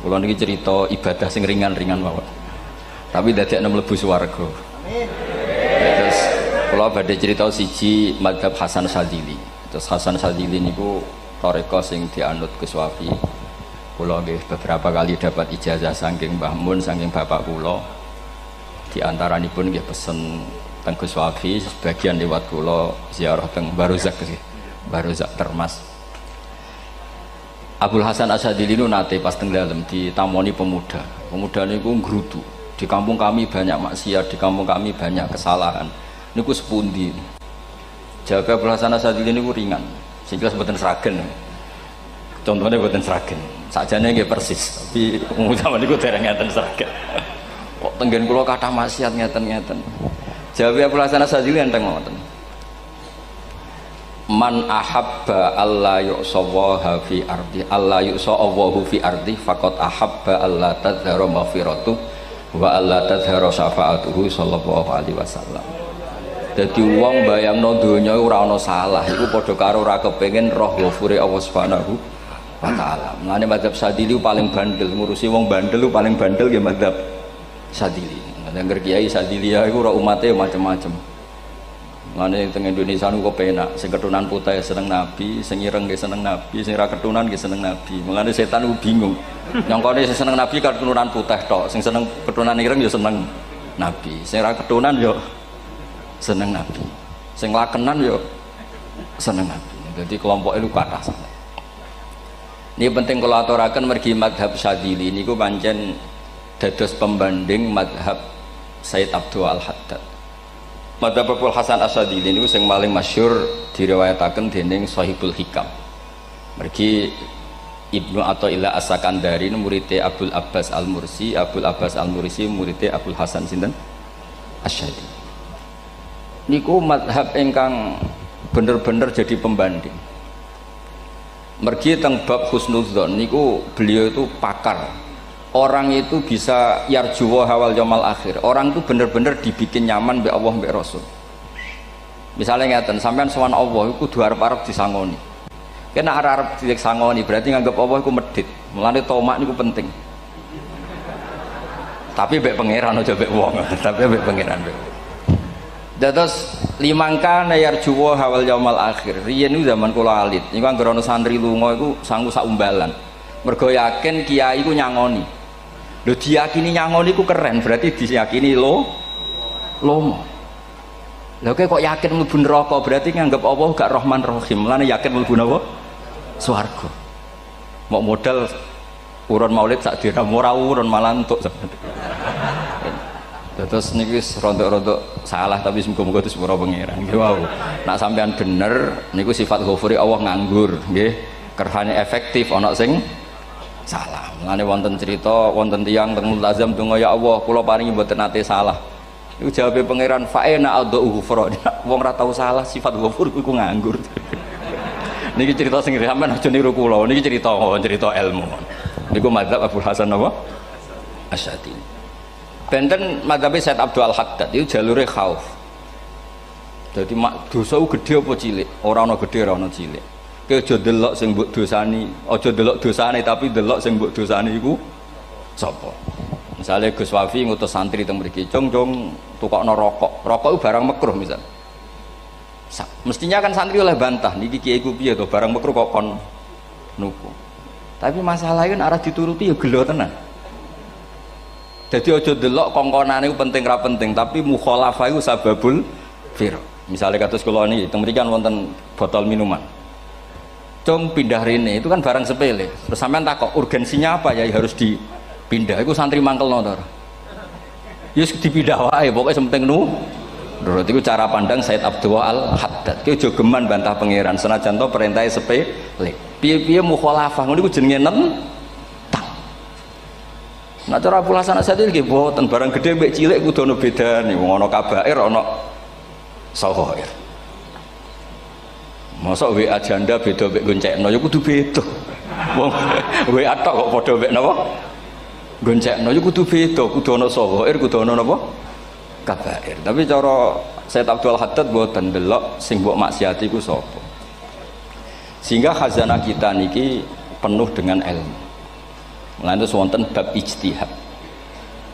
Kula niki cerita ibadah sing ringan-ringan mawon. Tapi dadekno mlebu swarga. Amin. Terus kula badhe cerita siji mazhab Hasan Sadzili. Terus Hasan Sadzili niku thariqah sing dianut Gus Wafi. Kula nggih beberapa kali dapat ijazah saking Mbah Mun, saking bapak kula. Di antaranipun nggih pesen teng Gus Wafi, sebagian lewat kula ziarah teng Barozak nggih. Barozak Termas. Abdul Hasan Asyadili itu nate pas teng dalem ditamoni pemuda. Pemuda niku ngrutu. Di kampung kami banyak maksiat, di kampung kami banyak kesalahan. Niku sepundi. Jawab Abdul Hasan Asyadili niku ringan. Sing jelas mboten sragen. Contohnya mboten sragen. Sakjane nggih persis, tapi umum niku dereng ngeten sragen. Kok tenggen kula kathah maksiat ngeten-ngeten. Jawab Abdul Hasan Asyadili enteng ngoten. Man ahabba alla yu'sawaha fi ardi alla yu'sawahu fi ardi faqad ahabba alla tadhara maghfiratu wa alla tadhara syafaatuhu sallallahu alaihi wasallam. Dadi wong bayangno donya ora ana salah iku padha karo ora kepengin roh ghafure Allah Subhanahu wa taala. Mulane mazhab Sadzili paling bandel, ngurusi wong bandel paling bandel nggih mazhab Sadzili. Nang kiai Sadzili iku ora umate macam-macam. Mane teng Indonesia niku penak, sing ketunan putih seneng Nabi, sing ireng nggih seneng Nabi, sing ra ketunan nggih seneng Nabi. Mulane setan niku bingung. Nyongkone sing seneng Nabi keturunan putih tok, sing seneng keturunan ireng ya seneng Nabi. Sing ra ketunan ya seneng Nabi. Sing lakenan ya seneng Nabi. Jadi kelompok itu kathah sangat. Ini penting kula aturaken mergi mazhab Sadzili niku pancen dados pembanding mazhab Sayyid Abdul Al-Haddad. Mazhab Abdul Hasan Asyadili ini yang paling masyhur diriwayataken dening Shahibul Hikam. Mergi Ibnu Athaillah As-Sakandari muridé Abdul Abbas Al-Mursi, Abdul Abbas Al-Mursi muridé Abdul Hasan sinten Asyadili. Niku mazhab ingkang bener-bener jadi pembanding. Mergi teng bab husnudzon niku beliau itu pakar. Orang itu bisa yarjuwa hawal yaumil akhir. Orang itu bener-bener dibikin nyaman mbek Allah mbek Rasul. Misalnya ngeten, sampean sowan Allah iku kudu arep-arep disangoni. Kena arep disangoni berarti nganggep Allah iku medhit. Mulane tomak niku penting. Tapi mbek pangeran aja mbek wong, tapi mbek pangeran mbek. Dados limangka yarjuwa hawal yaumil akhir. Riyen niku zaman kula alit, niku anggere ana santri lunga iku sanggu sak umbalan. Mergo yakin kiai iku nyangoni. Lho diyakini nyangoni ku keren, berarti diyakini lomo. Lho kok yakin mlebu neraka, berarti nganggep Allah gak Rahman Rahim. Mulane yakin mlebu napa? Swarga. Mau modal urun maulid sak dina ora urun malah entuk. Terus niki wis rontok-rontok salah tapi muga-muga disepuro pangeran. Nggih wau. Nak sampean bener niku sifat ghafuri Allah nganggur, nggih. Kerhane efektif ana sing salah. Mulane wonten cerita wonten tiyang teng multazam donga ya Allah kula paringi mboten nate salah. Iku jawabe pangeran fa'ina adhu ghufra. Wong ora tau salah sifat ghafur iku nganggur. Niki cerita sing sampean aja niru kula. Niki cerita ilmu. Niku mazhab Abdul Hasan apa? Asyadili. Benten mazhab Said Abdul Al-Haddad itu jalure khauf. Jadi dosa gede apa cilik? Ora ana gede ora ana cilik. Aja delok sing mbok dosani, aja delok dosane tapi delok sing mbok dosani iku sapa. Misale Gus Wafi ngutus santri teng mriki, "Cung, tukokno rokok." Rokok itu barang makruh misal. Mestinya kan santri oleh bantah, niki kiai ku piye to barang makruh kok kon nuku. Tapi masalahnya kan arah dituruti ya gelo tenan. Jadi aja delok kongkonane iku penting ra penting, tapi mukhalafah iku sababul fir. Misale kados kula niki teng mriki kan wonten botol minuman. Cung pindah rene itu kan barang sepele. Terus sampean takok urgensinya apa ya harus dipindah. Iku santri mangkelno to. Ya wis dipindah wae pokoke penting nu. Menurut itu cara pandang Said Abdul Al-Haddad. Ki aja geman bantah pangeran senajan to perintahe sepele. Piye-piye mukhalafah ngono iku jenenge nentang. Nah cara Abdul Hasan Asyadili nggih boten barang gedhe mbek cilik kudu ana bedane. Wong ana kabair ana saghair. Masa WA janda beda mbek goncekno ya kudu beda. Wong WA tok kok padha mbek napa? Goncekno ya kudu beda, kudu ana saghair, kudu ana napa? Kabair. Tapi cara Said Abdul Haddad mboten delok sing mbok maksiati ku sapa. Sehingga khazanah kita niki penuh dengan ilmu. Mulane terus wonten bab ijtihad.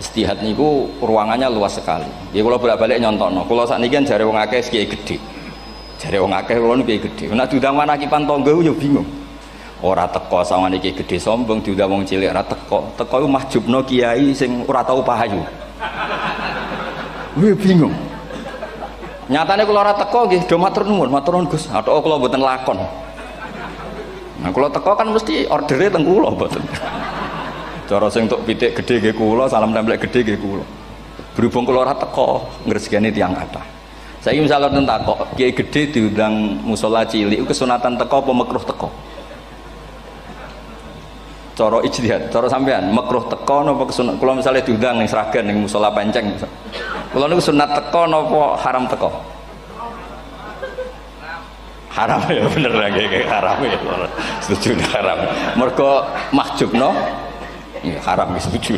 Ijtihad niku ruangannya luas sekali. Ya kula bolak-balik nyontokno. Kula sakniki kan jare wong akeh kiai gedhe. Jare wong akeh kula niku kiai gedhe. Nek diundang manakipan tangga yo bingung. Ora teko sawane kiai gedhe sombong diundang wong cilik ora teko. Teko iku mahjubno kiai sing ora tau pahayu. Wih bingung. Nyatane kula ora teko nggih do matur nuwun Gus. Athok kula mboten lakon. Nah kula teko kan mesti ordere teng kula mboten. Cara sing tok pitik gedhe nggih kula, salam templek gedhe nggih kula. Berhubung kula ora teko ngresikane tiyang kathah. Saiki misale ten takok, kiai gedhe diundang musala cilik kesunatan teko apa makruh teko? Cara ijtihad, cara sampean makruh teko napa kesunat? Kula misale diundang ning Sragen ning musala Penceng. Kula niku sunat teko napa haram teko? Haram ya bener nggih haram ya. Setuju haram. Mergo mahjubno ya haram setuju.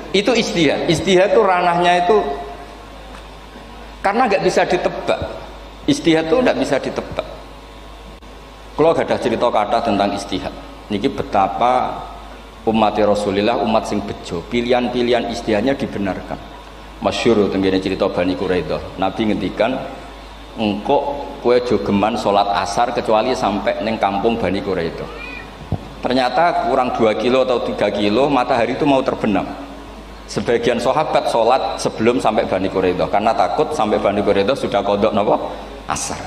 Itu ijtihad. Ijtihad itu ranahnya itu karena nggak bisa ditebak. Ijtihad itu nggak bisa ditebak. Kalau gak ada cerita kata tentang ijtihad, niki betapa umat Rasulullah umat sing bejo, pilihan-pilihan ijtihadnya dibenarkan. Masyhur tenggene cerita Bani Quraidah. Nabi ngendikan, engkau kowe jogeman sholat asar kecuali sampai neng kampung Bani Quraidah. Ternyata kurang 2 kilo atau 3 kilo matahari itu mau terbenam. Sebagian sahabat sholat sebelum sampai Bani Quraidah karena takut sampai Bani Quraidah sudah qadha napa asar.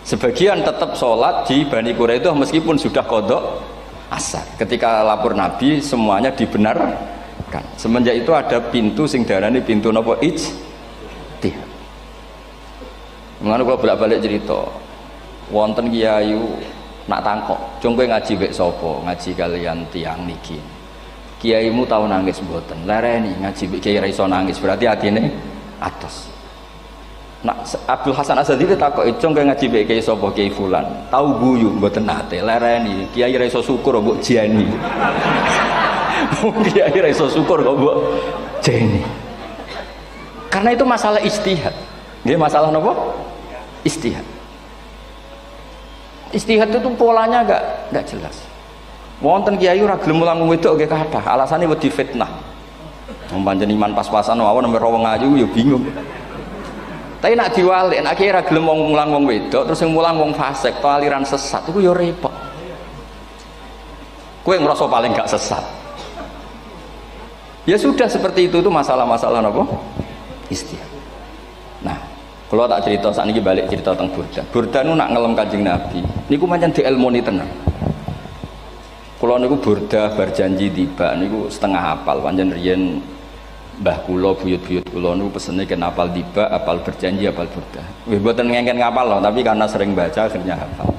Sebagian tetap sholat di Bani Quraidah meskipun sudah qadha asar. Ketika lapor Nabi semuanya dibenarkan. Semenjak itu ada pintu sing darani pintu napa ijtihad. Mulane kula bolak-balik cerita. Wonten kiai nak tangkok, "Cung kowe ngaji wek sapa? Ngaji kalian tiang niki." Kiaimu tau nangis mboten? Lereni ngaji wek kiai ra iso nangis, berarti atine atos. Nak Abdul Hasan Asadili takoki, "Cung kowe ngaji wek kiai sapa? Kiai fulan." Tau guyu mboten nate, lereni. Kiai ra iso syukur mbok jani. Kiai ra iso syukur kok mbok jeni. Karena itu masalah ijtihad. Nggih masalah napa? Ijtihad. Ijtihad itu polanya enggak jelas. Wonten kiai ora gelem mulang wedok nggih kathah, alasane wedi fitnah. Wong pancen iman pas-pasan mawon nembe wong ayu ya bingung. Tapi nak diwalik, nak kiai ora gelem mulang wong wedok, terus sing mulang wong fasik, to aliran sesat iku ya repot. Kowe ngerasa paling gak sesat. Ya sudah seperti itu masalah-masalah apa? Ijtihad. Nah, kalau tak cerita saat ini balik cerita tentang Burda. Burda nu nak ngelem Kanjeng Nabi. Niku pancen dielmoni tenan. Kalau niku Burda berjanji tiba niku setengah hafal. Pancen riyen mbah kula buyut-buyut kula niku pesene ken hafal tiba, hafal berjanji, hafal Burda. Wis mboten ngengken ngapal loh, tapi karena sering baca akhirnya hafal.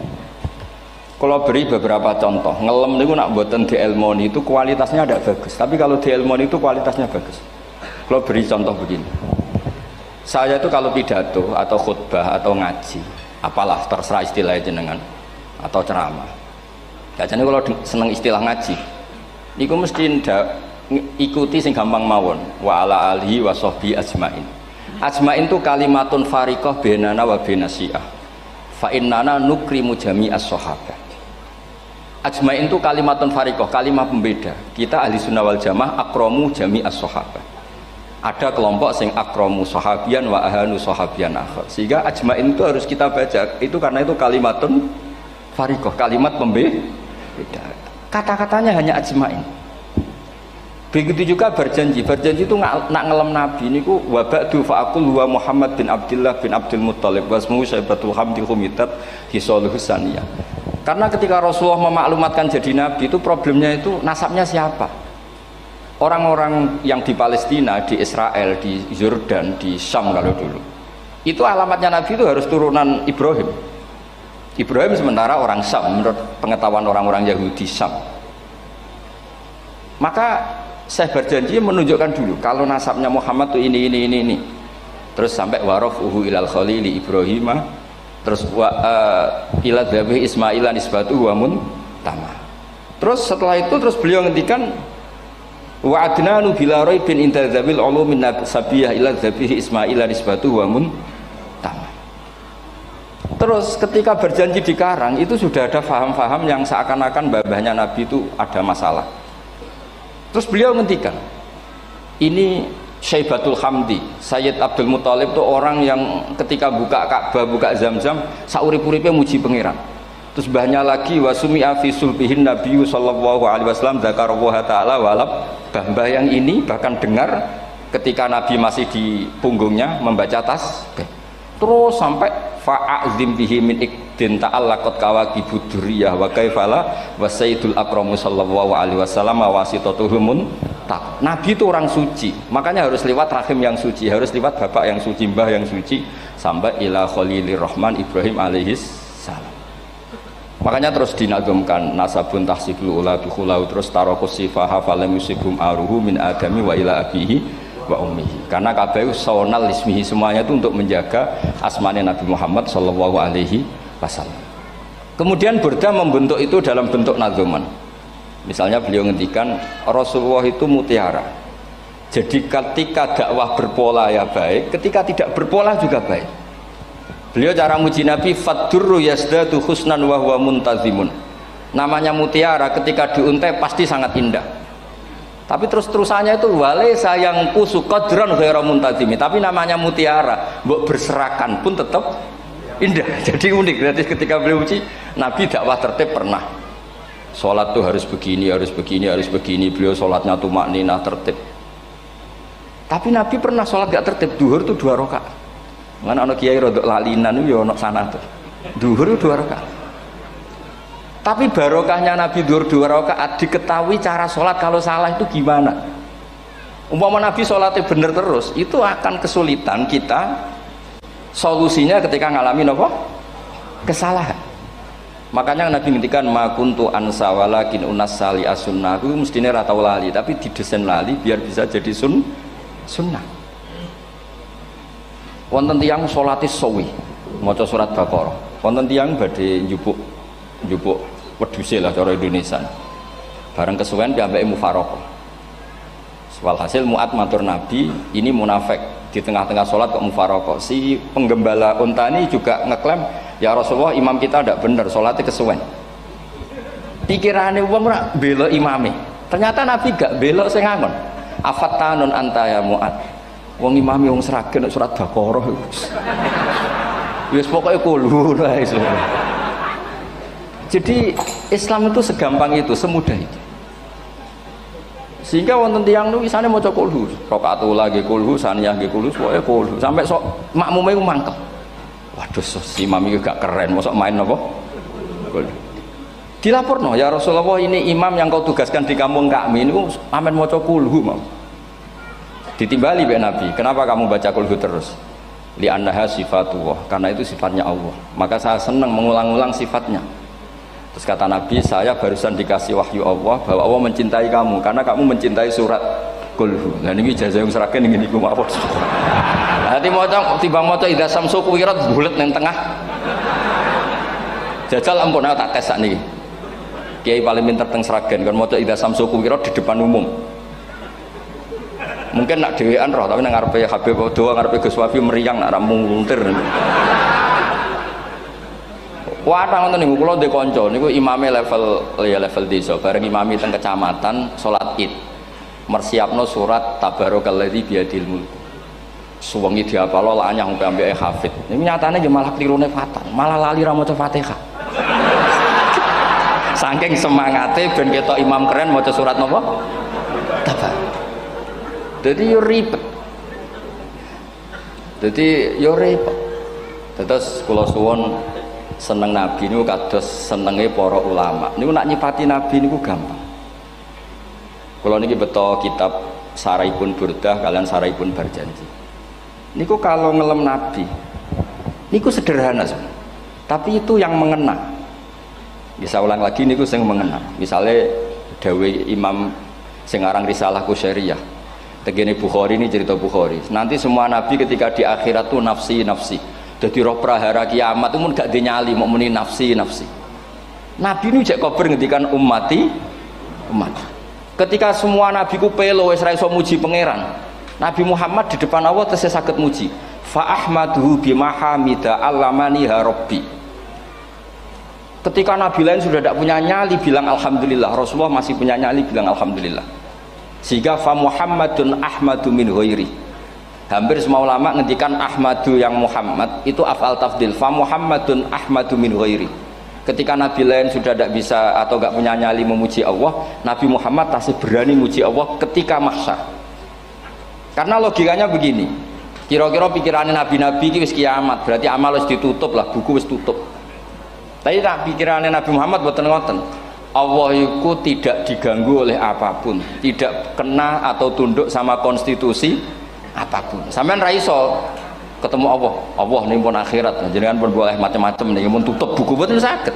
Kalau beri beberapa contoh, ngelem niku nak mboten dielmoni itu kualitasnya ada bagus, tapi kalau dielmoni itu kualitasnya bagus. Kalau beri contoh begini, saya itu kalau pidato atau khutbah atau ngaji, apalah terserah istilah jenengan atau ceramah. Jadi kalau seneng istilah ngaji, niku mesti ikuti sing gampang mawon. Wa ala alihi wa sahbi ajmain. Ajmain itu kalimatun fariqah bainana wa bainasyiah. Fa innana nukrimu jami'as sahabah. Ajmain itu kalimatun fariqah, kalimat pembeda. Kita ahli sunnah wal jamaah akramu jami'as sahabah. Ada kelompok sing akramu sahabian wa ahanu sahabian akhir. Sehingga ajmain itu harus kita baca. Itu karena itu kalimatun fariqah, kalimat pembeda. Kata-katanya hanya ajmain. Begitu juga berjanji. Berjanji itu nak ngelem Nabi niku wa ba'du fa'aqul wa Muhammad bin Abdullah bin Abdul Muttalib wasmu Syaibatul Hamdi Humitat Hisaluhu Saniyah. Karena ketika Rasulullah memaklumatkan jadi Nabi itu problemnya itu nasabnya siapa? Orang-orang yang di Palestina, di Israel, di Yordan, di Syam kalau dulu. Itu alamatnya Nabi itu harus turunan Ibrahim. Ibrahim sementara orang Syam menurut pengetahuan orang-orang Yahudi Syam. Maka saya berjanji menunjukkan dulu kalau nasabnya Muhammad itu ini. Terus sampai warafuhu ilal khalili Ibrahimah. Terus ila dzabih Ismail nisbatuhu wa muntama. Terus setelah itu terus beliau ngendikan wa adnanu bila raibin inda dzabil ulumin nasabiyah ila dzabih Ismail nisbatuhu wa muntama. Terus ketika berjanji di karang itu sudah ada faham-faham yang seakan-akan babahnya Nabi itu ada masalah. Terus beliau ngendikan, ini Syaibatul Hamdi, Sayyid Abdul Muthalib itu orang yang ketika buka Ka'bah, buka Zamzam, saurip-uripnya muji pangeran. Terus banyak lagi wasumi'a fi sulbihin Nabi sallallahu alaihi wasallam dzakarallaha ta'ala walab. Mbah yang ini bahkan dengar ketika Nabi masih di punggungnya membaca tasbih. Terus sampai fa'azim bihi min ikdin ta'allaqat kawakibud durriyah wa kaifala wa sayyidul akramu sallallahu alaihi wasallam wasitatuhumun tak. Nabi itu orang suci, makanya harus lewat rahim yang suci, harus lewat bapak yang suci, mbah yang suci, sampai ila khalilir rahman Ibrahim alaihis salam. Makanya terus dinagumkan nasabun tahsibul ula bikhulau, terus tarokus sifaha falam yusibhum aruhu min adami wa ila abihi wa ummihi. Karena kabeh sawnal ismihi, semuanya itu untuk menjaga asmane Nabi Muhammad sallallahu alaihi wasallam. Kemudian Burda membentuk itu dalam bentuk nazuman. Misalnya beliau ngendikan Rasulullah itu mutiara. Jadi ketika dakwah berpola ya baik, ketika tidak berpola juga baik. Beliau cara muji Nabi faddurru yazdadu husnan wa huwa muntazimun. Namanya mutiara ketika diuntai pasti sangat indah. Tapi terus-terusannya itu wale sayang kusu qadran ghairu muntazimi. Tapi namanya mutiara, mbok berserakan pun tetap indah. Jadi unik. Berarti ketika beliau uji Nabi dakwah tertib pernah. Sholat tuh harus begini, harus begini, harus begini. Beliau sholatnya tumakninah tertib. Tapi Nabi pernah sholat gak tertib. Duhur tuh 2 rakaat. Mana anak kiai rodok lalinan itu ya anak sana tuh. Duhur itu 2 rakaat. Tapi barokahnya Nabi duhur 2 rakaat diketahui cara sholat kalau salah itu gimana. Umpama Nabi sholatnya bener terus, itu akan kesulitan kita solusinya ketika ngalamin apa? Kesalahan. Makanya Nabi ngendikan ma kuntu ansa walakin unas sali as-sunnah. Aku mestine ra tau lali, tapi didesain lali biar bisa jadi sunnah. Wonten tiyang salate suwi maca surat Baqarah. Wonten tiyang badhe njupuk wedhuse lah cara Indonesia. Bareng kesuwen piyambake mufaraqah. Walhasil Mu'ad matur Nabi, ini munafik di tengah-tengah sholat kok mufaraqah. Si penggembala unta ini juga ngeklaim, ya Rasulullah imam kita tidak benar, sholatnya kesuwen. Pikirannya wong ora bela imame. Ternyata Nabi gak bela sing ngangon. Afattanun anta ya Mu'ad. Wong imami wong seragen surat Baqarah. Wis pokoke kulhu wae. Jadi Islam itu segampang itu, semudah itu. Sehingga wonten tiyang niku isane maca kulhu, rakaat ula nggih kulhu, saniyah nggih kulhu, pokoke kulhu. Sampai sok makmume ku mangkel. Waduh, si imam iki gak keren, mosok main apa? Kulhu. Dilaporno, ya Rasulullah ini imam yang kau tugaskan di kampung kami niku amen maca kulhu, Mam. Ditimbali be Nabi, kenapa kamu baca kulhu terus? Li annaha sifatullah, karena itu sifatnya Allah. Maka saya senang mengulang-ulang sifatnya. Terus kata Nabi, saya barusan dikasih wahyu Allah bahwa Allah mencintai kamu karena kamu mencintai surat kulhu. Nah ini ijazah yang seragen ini niku apa? Nanti maca timbang maca idza samsu kuwirat bulet nang tengah. Jajal ampun tak tes sakniki. Kiai paling pinter teng seragen kan maca idza samsu kuwirat di depan umum. Mungkin nak dhewean roh tapi nang ngarepe Habib doa ngarepe Gus Wafi meriang nak muntir. Wah, ngoten niku kula ndek kanca niku imame level desa, bareng imami teng kecamatan salat Id. Mersiapno surat Tabarakalladzi biyadil mulk. Suwengi diapalo lanyah sampai ambeke hafid. Niku nyatane nggih malah klirune fatal, malah lali ra maca Fatihah. Saking semangate ben ketok imam keren maca surat napa? Tabar. Jadi yo ribet. Terus kula suwun seneng Nabi niku kados senenge para ulama. Niku nak nyipati Nabi niku gampang. Kula niki beto kitab Saraipun Burdah kalian Saraipun Barjanji. Niku kalau ngelem Nabi niku sederhana sebenarnya. Tapi itu yang mengena. Bisa ulang lagi niku sing mengena. Misalnya dawe Imam sing aran Risalah Qusyariyah. Tegene Bukhari ini cerita Bukhari. Nanti semua nabi ketika di akhirat tuh nafsi. Jadi roh prahara kiamat itu mun gak dinyali mau muni nafsi. Nabi ini jek kober ngendikan umat. Ketika semua nabi ku pelo wis ra iso muji pangeran. Nabi Muhammad di depan Allah tesih saged muji. fa ahmaduhu bimahamida allamaniha rabbi. Ketika nabi lain sudah tidak punya nyali bilang alhamdulillah, Rasulullah masih punya nyali bilang alhamdulillah. Sehingga fa Muhammadun ahmadu min ghairi. Hampir semua ulama ngendikan ahmadu yang Muhammad itu af'al tafdil, fa Muhammadun ahmadu min ghairi. Ketika nabi lain sudah tidak bisa atau tidak punya nyali memuji Allah, Nabi Muhammad masih berani memuji Allah ketika mahsyar. Karena logikanya begini, kira-kira pikirannya nabi-nabi itu wis kiamat, berarti amal wis ditutup lah, buku wis tutup. Tapi pikirannya Nabi Muhammad boten ngoten. Allah itu tidak diganggu oleh apapun, tidak kena atau tunduk sama konstitusi apapun. Sampean ra iso ketemu Allah nih pun akhirat, jenengan pun boleh macam-macam nih, pun tutup buku boten saged.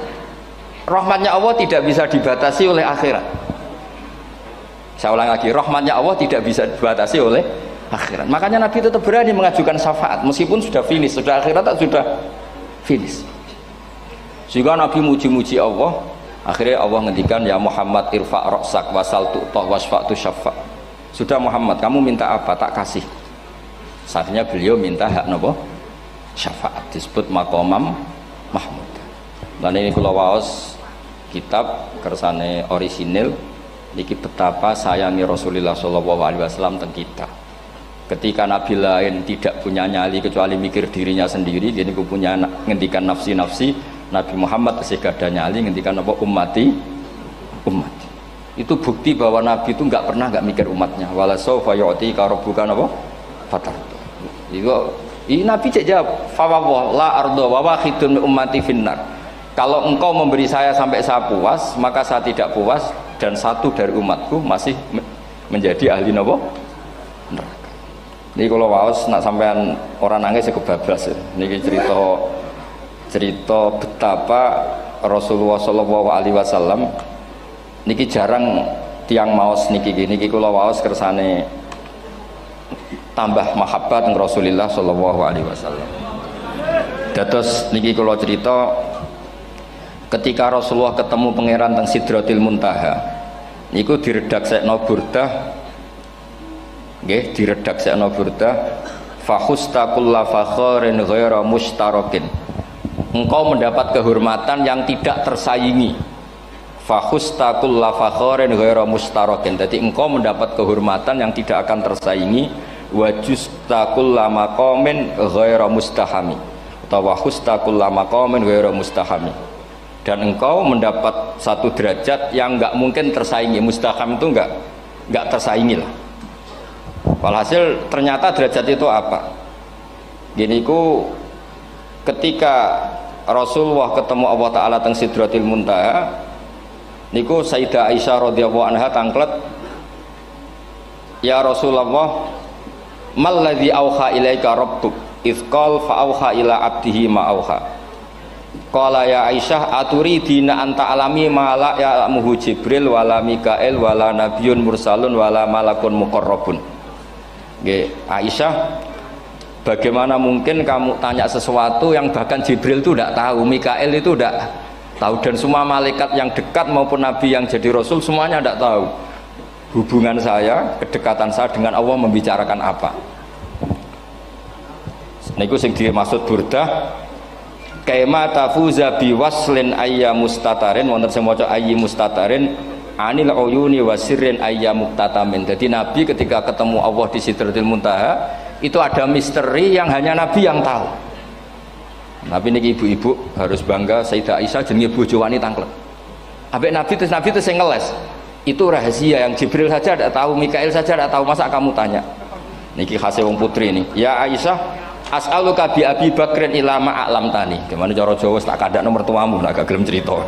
Rahmatnya Allah tidak bisa dibatasi oleh akhirat. Saya ulang lagi, rahmatnya Allah tidak bisa dibatasi oleh akhirat. Makanya Nabi tetap berani mengajukan syafaat meskipun sudah finish, sudah akhirat tak sudah finish. Sehingga Nabi muji-muji Allah, akhirnya Allah ngendikan ya Muhammad irfa' ra'sak wasal tu'tah wasfa'tu syafa'. Sudah Muhammad, kamu minta apa tak kasih. Saatnya beliau minta hak napa? Syafaat, disebut maqamam mahmud. Dan ini kula waos kitab kersane orisinil niki betapa sayangi Rasulullah sallallahu alaihi wasallam teng kita. Ketika nabi lain tidak punya nyali kecuali mikir dirinya sendiri, jadi ku punya ngendikan nafsi-nafsi, Nabi Muhammad masih gak ada nyali ngendikan apa ummati. Itu bukti bahwa Nabi itu nggak pernah nggak mikir umatnya. Wala sawfa yu'tika rabbuka apa? Fatar. Ini Nabi jawab, fawwah la ardo wa wahidun ummati finnar. Kalau engkau memberi saya sampai saya puas, maka saya tidak puas dan satu dari umatku masih menjadi ahli neraka. Ini kalau waos nak sampean orang nangis kebablas. Ini cerita betapa Rasulullah Shallallahu Alaihi Wasallam. Niki jarang tiang maos niki kula waos kersane tambah mahabbat dengan Rasulullah Shallallahu Alaihi Wasallam. Dados niki kula cerita ketika Rasulullah ketemu pangeran teng Sidratil Muntaha niku diredaksekno burdah nggih diredaksekno burdah fakhusta kulla fakharin ghaira mushtarakin. Engkau mendapat kehormatan yang tidak tersaingi. Fakhusta kulla fakharin ghaira mushtarakin. Jadi engkau mendapat kehormatan yang tidak akan tersaingi. Wajusta kulla maqamin ghaira mustahami. Atau wakhusta kulla maqamin ghaira mustahami. Dan engkau mendapat satu derajat yang enggak mungkin tersaingi. Mustaham itu enggak tersaingi lah. Walhasil ternyata derajat itu apa? Gini ku ketika Rasulullah ketemu Allah Ta'ala teng Sidratil Muntaha niku Sayyidah Aisyah radhiyallahu anha tangklet, ya Rasulullah malladzi auha ilaika rabbuk idz qala fa auha ila abdihi ma auha. Qala ya Aisyah aturidina anta alami ma la ya'lamuhu Jibril wala Mikail wala nabiyyun mursalun wala malakun muqarrabun. Nggih, Aisyah, bagaimana mungkin kamu tanya sesuatu yang bahkan Jibril itu tidak tahu, Mikail itu tidak tahu, dan semua malaikat yang dekat maupun nabi yang jadi rasul semuanya tidak tahu hubungan saya, kedekatan saya dengan Allah membicarakan apa. Niku sing dimaksud burdah kaima tafuza biwaslin ayya mustatarin wonten sing maca ayyi mustatarin anil uyuni wasirrin ayya muktatamin. Jadi nabi ketika ketemu Allah di Sidratil Muntaha itu ada misteri yang hanya nabi yang tahu. Nabi niki ibu-ibu harus bangga Sayyidah Aisyah jenenge bojo wanita tangklet. Ambek nabi terus sing ngeles. Itu rahasia yang Jibril saja tidak tahu, Mikail saja tidak tahu, masa kamu tanya? Niki khase wong putri ini. Ya Aisyah, as'aluka bi Abi Bakrin ila ma a'lam tani. Gimana cara Jawa tak kadak nomor tuamu nak gak gelem cerita.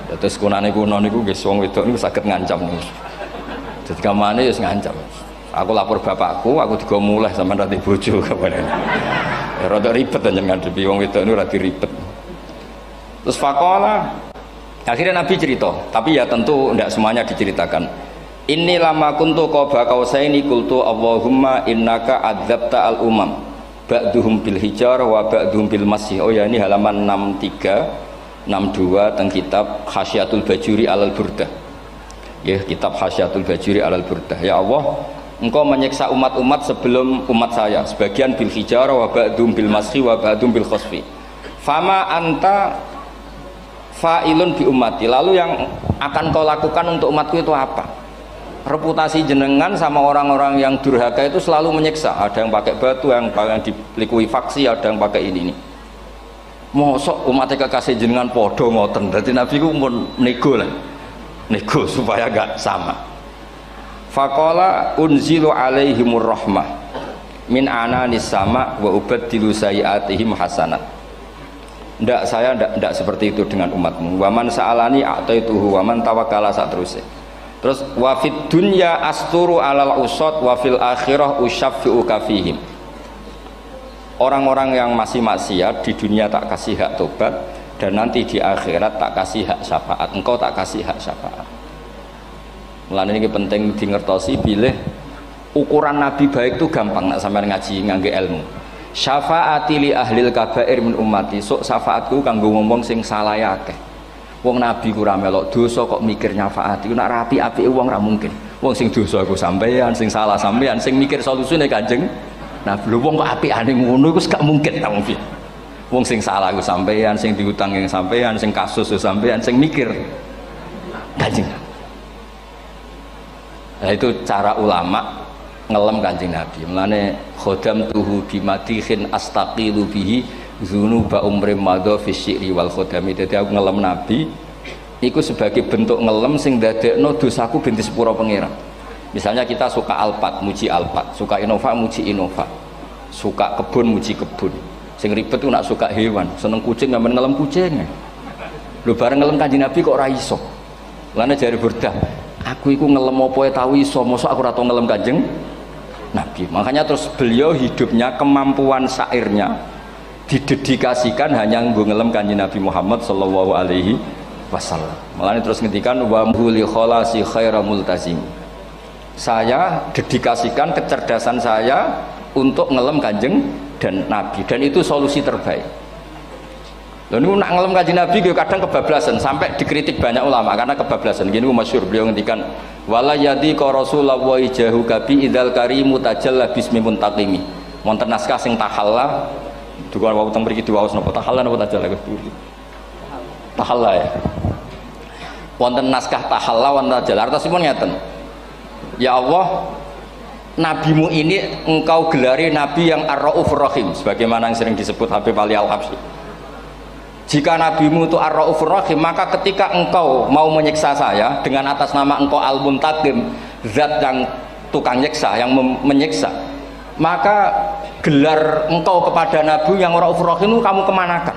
Terus kunane kuno niku nggih wong wedok niku saged ngancam niku. Dadi kamane wis ngancam. Aku lapor bapakku, aku digo mulih sampean rati bojo kabare. Ya rada ribet jenengan ngadepi wong wedok niku rada ribet. Terus faqala akhirnya Nabi cerita, tapi ya tentu tidak semuanya diceritakan. Inni lama kuntu qaba qausaini qultu Allahumma innaka adzabta al umam ba'duhum bil hijar wa ba'duhum bil masih. Oh ya, ini halaman 63 62 teng kitab Hasyiatul Bajuri alal Burdah. Ya, kitab Hasyiatul Bajuri alal Burdah. Ya Allah, engkau menyiksa umat-umat sebelum umat saya, sebagian bil hijarah wa ba'dum bil mashi wa ba'dum bil khosfi. Fama anta fa'ilun bi ummati, lalu yang akan kau lakukan untuk umatku itu apa? Reputasi jenengan sama orang-orang yang durhaka itu selalu menyiksa, ada yang pakai batu, yang dilikuifaksi, ada yang pakai ini. Mosok umatnya kekasih jenengan podo ngoten, jadi Nabi ku pun nego lah, nego supaya gak sama. Faqala unzilu alaihimur rahmah min ananis sama wa ubaddilu sayiatihim hasanat. Ndak, saya ndak seperti itu dengan umatmu. Waman sa'alani a'taituhu waman tawakkala sak terusé. Terus wa fid dunya asturu alal usad wa fil akhirah usyaffi'u kafihim. Orang-orang yang masih maksiat di dunia tak kasih hak tobat, dan nanti di akhirat tak kasih hak syafaat. Engkau tak kasih hak syafaat. Mulane ini penting di ngertosi, bilih ukuran Nabi baik itu gampang nak sampean ngaji ngangge ilmu. Syafaati li ahlil kabair min ummati, sok syafaatku kanggo ngomong sing salah akeh. Wong Nabi ku ra melok dosa kok mikir nyafaati, nak rapi apike wong ra mungkin. Wong sing dosa iku sampean, sing salah sampean, sing mikir solusine Kanjeng Nabi. Lho wong kok apikane ngono iku gak mungkin ta wong piye. Wong sing salah iku sampean, sing diutang yang sampean, sing kasus sampean, sing mikir Kanjeng. Nah itu cara ulama ngelem Kanjeng Nabi. Mulane khodam tuhu bimadihin astaqilu bihi dzunuba umri madha fi syi'ri wal khodami. Dadi aku ngelem Nabi iku sebagai bentuk ngelem sing dadekno dosaku ben disepuro pangeran. Misalnya kita suka Alphard, muji Alphard, suka Innova, muji Innova, suka kebun, muji kebun. Sing ribet ku nak suka hewan, seneng kucing sampean ngelem kucing. Lho bareng ngelem Kanjeng Nabi kok ora iso. Mulane jare Burdah, aku iku ngelem apa tau iso, mosok aku ora tau ngelem Kanjeng Nabi. Makanya terus beliau hidupnya, kemampuan syairnya didedikasikan hanya nggo ngelem Kanjeng Nabi Muhammad sallallahu alaihi wasallam. Mulane terus ngendikan wa huli kholasi khaira multazim. Saya dedikasikan kecerdasan saya untuk ngelem Kanjeng dan Nabi, dan itu solusi terbaik. Lalu nak ngelem Kanjeng Nabi kadang kebablasan, sampai dikritik banyak ulama karena kebablasan. Gini masyhur beliau ngendikan wala yadi ka rasulullah jahu kabi idzal karimu tajalla bismi muntaqimi. Wonten naskah sing tahalla duka wau teng mriki diwaos napa tahalla napa tajalla tahalla ya. Wonten naskah tahalla wonten tajalla artosipun ngeten. Ya Allah, nabimu ini engkau gelari nabi yang ar-raufur rahim, sebagaimana yang sering disebut Habib Ali Al-Habsyi. Jika nabimu itu ar-raufur rahim, maka ketika engkau mau menyiksa saya dengan atas nama engkau al-muntaqim, zat yang tukang nyiksa, yang menyiksa, maka gelar engkau kepada nabi yang ar-raufur rahim itu kamu kemanakan?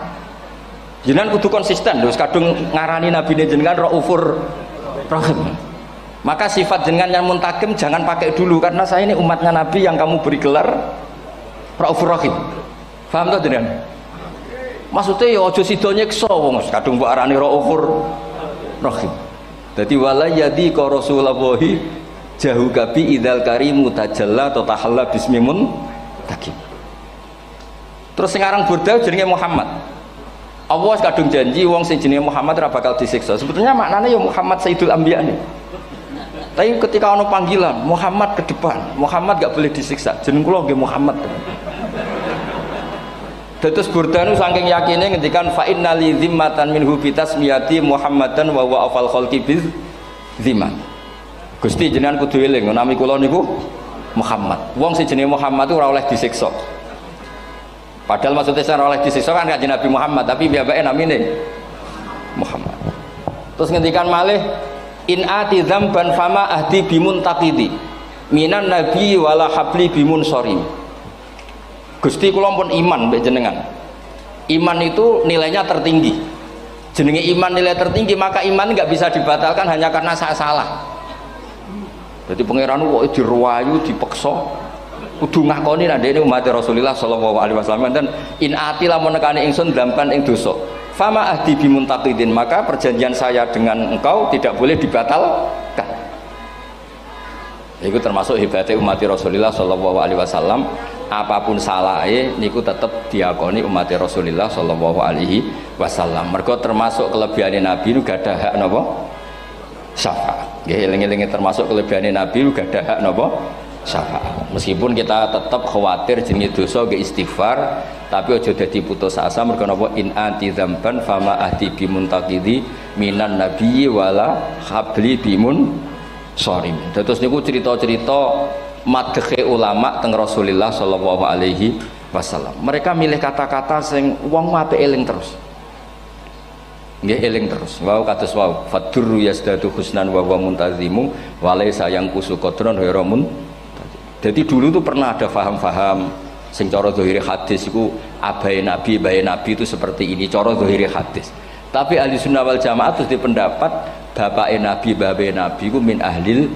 Jenengan kudu konsisten, terus kadung ngarani nabi jenengan raufur rahim. Maka sifat jenengan yang muntaqim jangan pakai dulu, karena saya ini umatnya Nabi yang kamu beri gelar Raufur Rahim. Paham tak jenengan? Maksudnya ya aja sida nyiksa wong kadung mbok arani Raufur Rahim. Dadi wala yadi ka rasulullahi jahu kabi idzal karimu tajalla ta tahalla bismimun takim. Terus sekarang Burda jenenge Muhammad. Allah kadung janji wong sing jenenge Muhammad ora bakal disiksa. Sebetulnya maknanya ya Muhammad Sayyidul Anbiya nih. Tapi ketika ono panggilan Muhammad ke depan, Muhammad gak boleh disiksa. Jeneng kula nggih Muhammad. Dados Burdanu saking yakine ngendikan fa inna li zimmatan minhu bi tasmiyati Muhammadan wa huwa afal khalqi bi zimman. Gusti jenengan kudu eling nami kula niku Muhammad. Wong sing jenenge Muhammad itu ora oleh disiksa. Padahal maksudnya ora oleh disiksa kan kanjeng Nabi Muhammad, tapi piyambake namine Muhammad. Terus ngendikan malih in ati dzamban fama ahdi bimuntaqidi minan nabi wala habli bimunsarim. Gusti kula pun iman mbek jenengan. Iman itu nilainya tertinggi. Jenenge iman nilai tertinggi, maka iman enggak bisa dibatalkan hanya karena saya salah. Jadi pangeran kok diruwayu dipeksa kudu ngakoni nek dene umat Rasulullah sallallahu alaihi wasallam dan in ati lamun nekani ingsun dzamban ing dosa. Fama ahdi bimuntaqidin, maka perjanjian saya dengan engkau tidak boleh dibatalkan. Itu termasuk hebatnya umat Rasulullah sallallahu alaihi wasallam, apapun salahnya niku tetap diakoni umat Rasulullah sallallahu alaihi wasallam. Mergo termasuk kelebihan Nabi niku gadah hak napa? Syafaat. Nggih eling-eling termasuk kelebihan Nabi niku gadah hak napa? syafaat. Meskipun kita tetap khawatir jenenge dosa ge istighfar, tapi aja dadi putus asa mergo napa in anti dzamban fama ahdi bimuntaqidi minan nabiyyi wala habli bimun sorim. Terus niku cerita-cerita madhe ulama teng Rasulullah sallallahu alaihi wasallam. Mereka milih kata-kata sing wong apik eling terus. Nggih eling terus. Wau kados wau fadurru yazdadu husnan wa huwa muntazimu wa laisa yang kusu qadron ghairu mun. Jadi dulu itu pernah ada faham-faham sing cara zahiri hadis iku abai nabi, bae nabi itu seperti ini cara zahiri hadis. Tapi ahli sunnah wal jamaah itu di pendapat bapake nabi, bae nabi iku min ahlil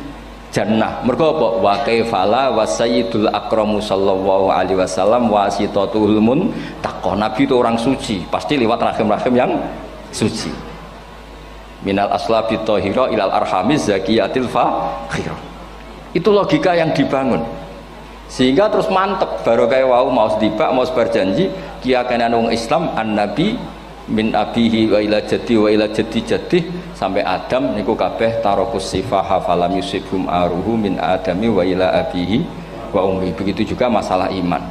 jannah. Mergo apa? Wa kaifala wa sayyidul akramu sallallahu alaihi wasallam wasitatul muntaqah. Nabi itu orang suci, pasti lewat rahim-rahim yang suci. Minal aslabi thahira ilal arhamiz zakiyatil fakhirah. Itu logika yang dibangun. Sehingga terus mantep baru kayak wau mau sedibak mau berjanji kiyakan wong Islam an-nabi min abihi wa ila jaddi wa ila jaddi jaddi sampai Adam niku kabeh tarokus sifaha falam yusibhum aruhu min adami wa ila abihi wa ummi. Begitu juga masalah iman.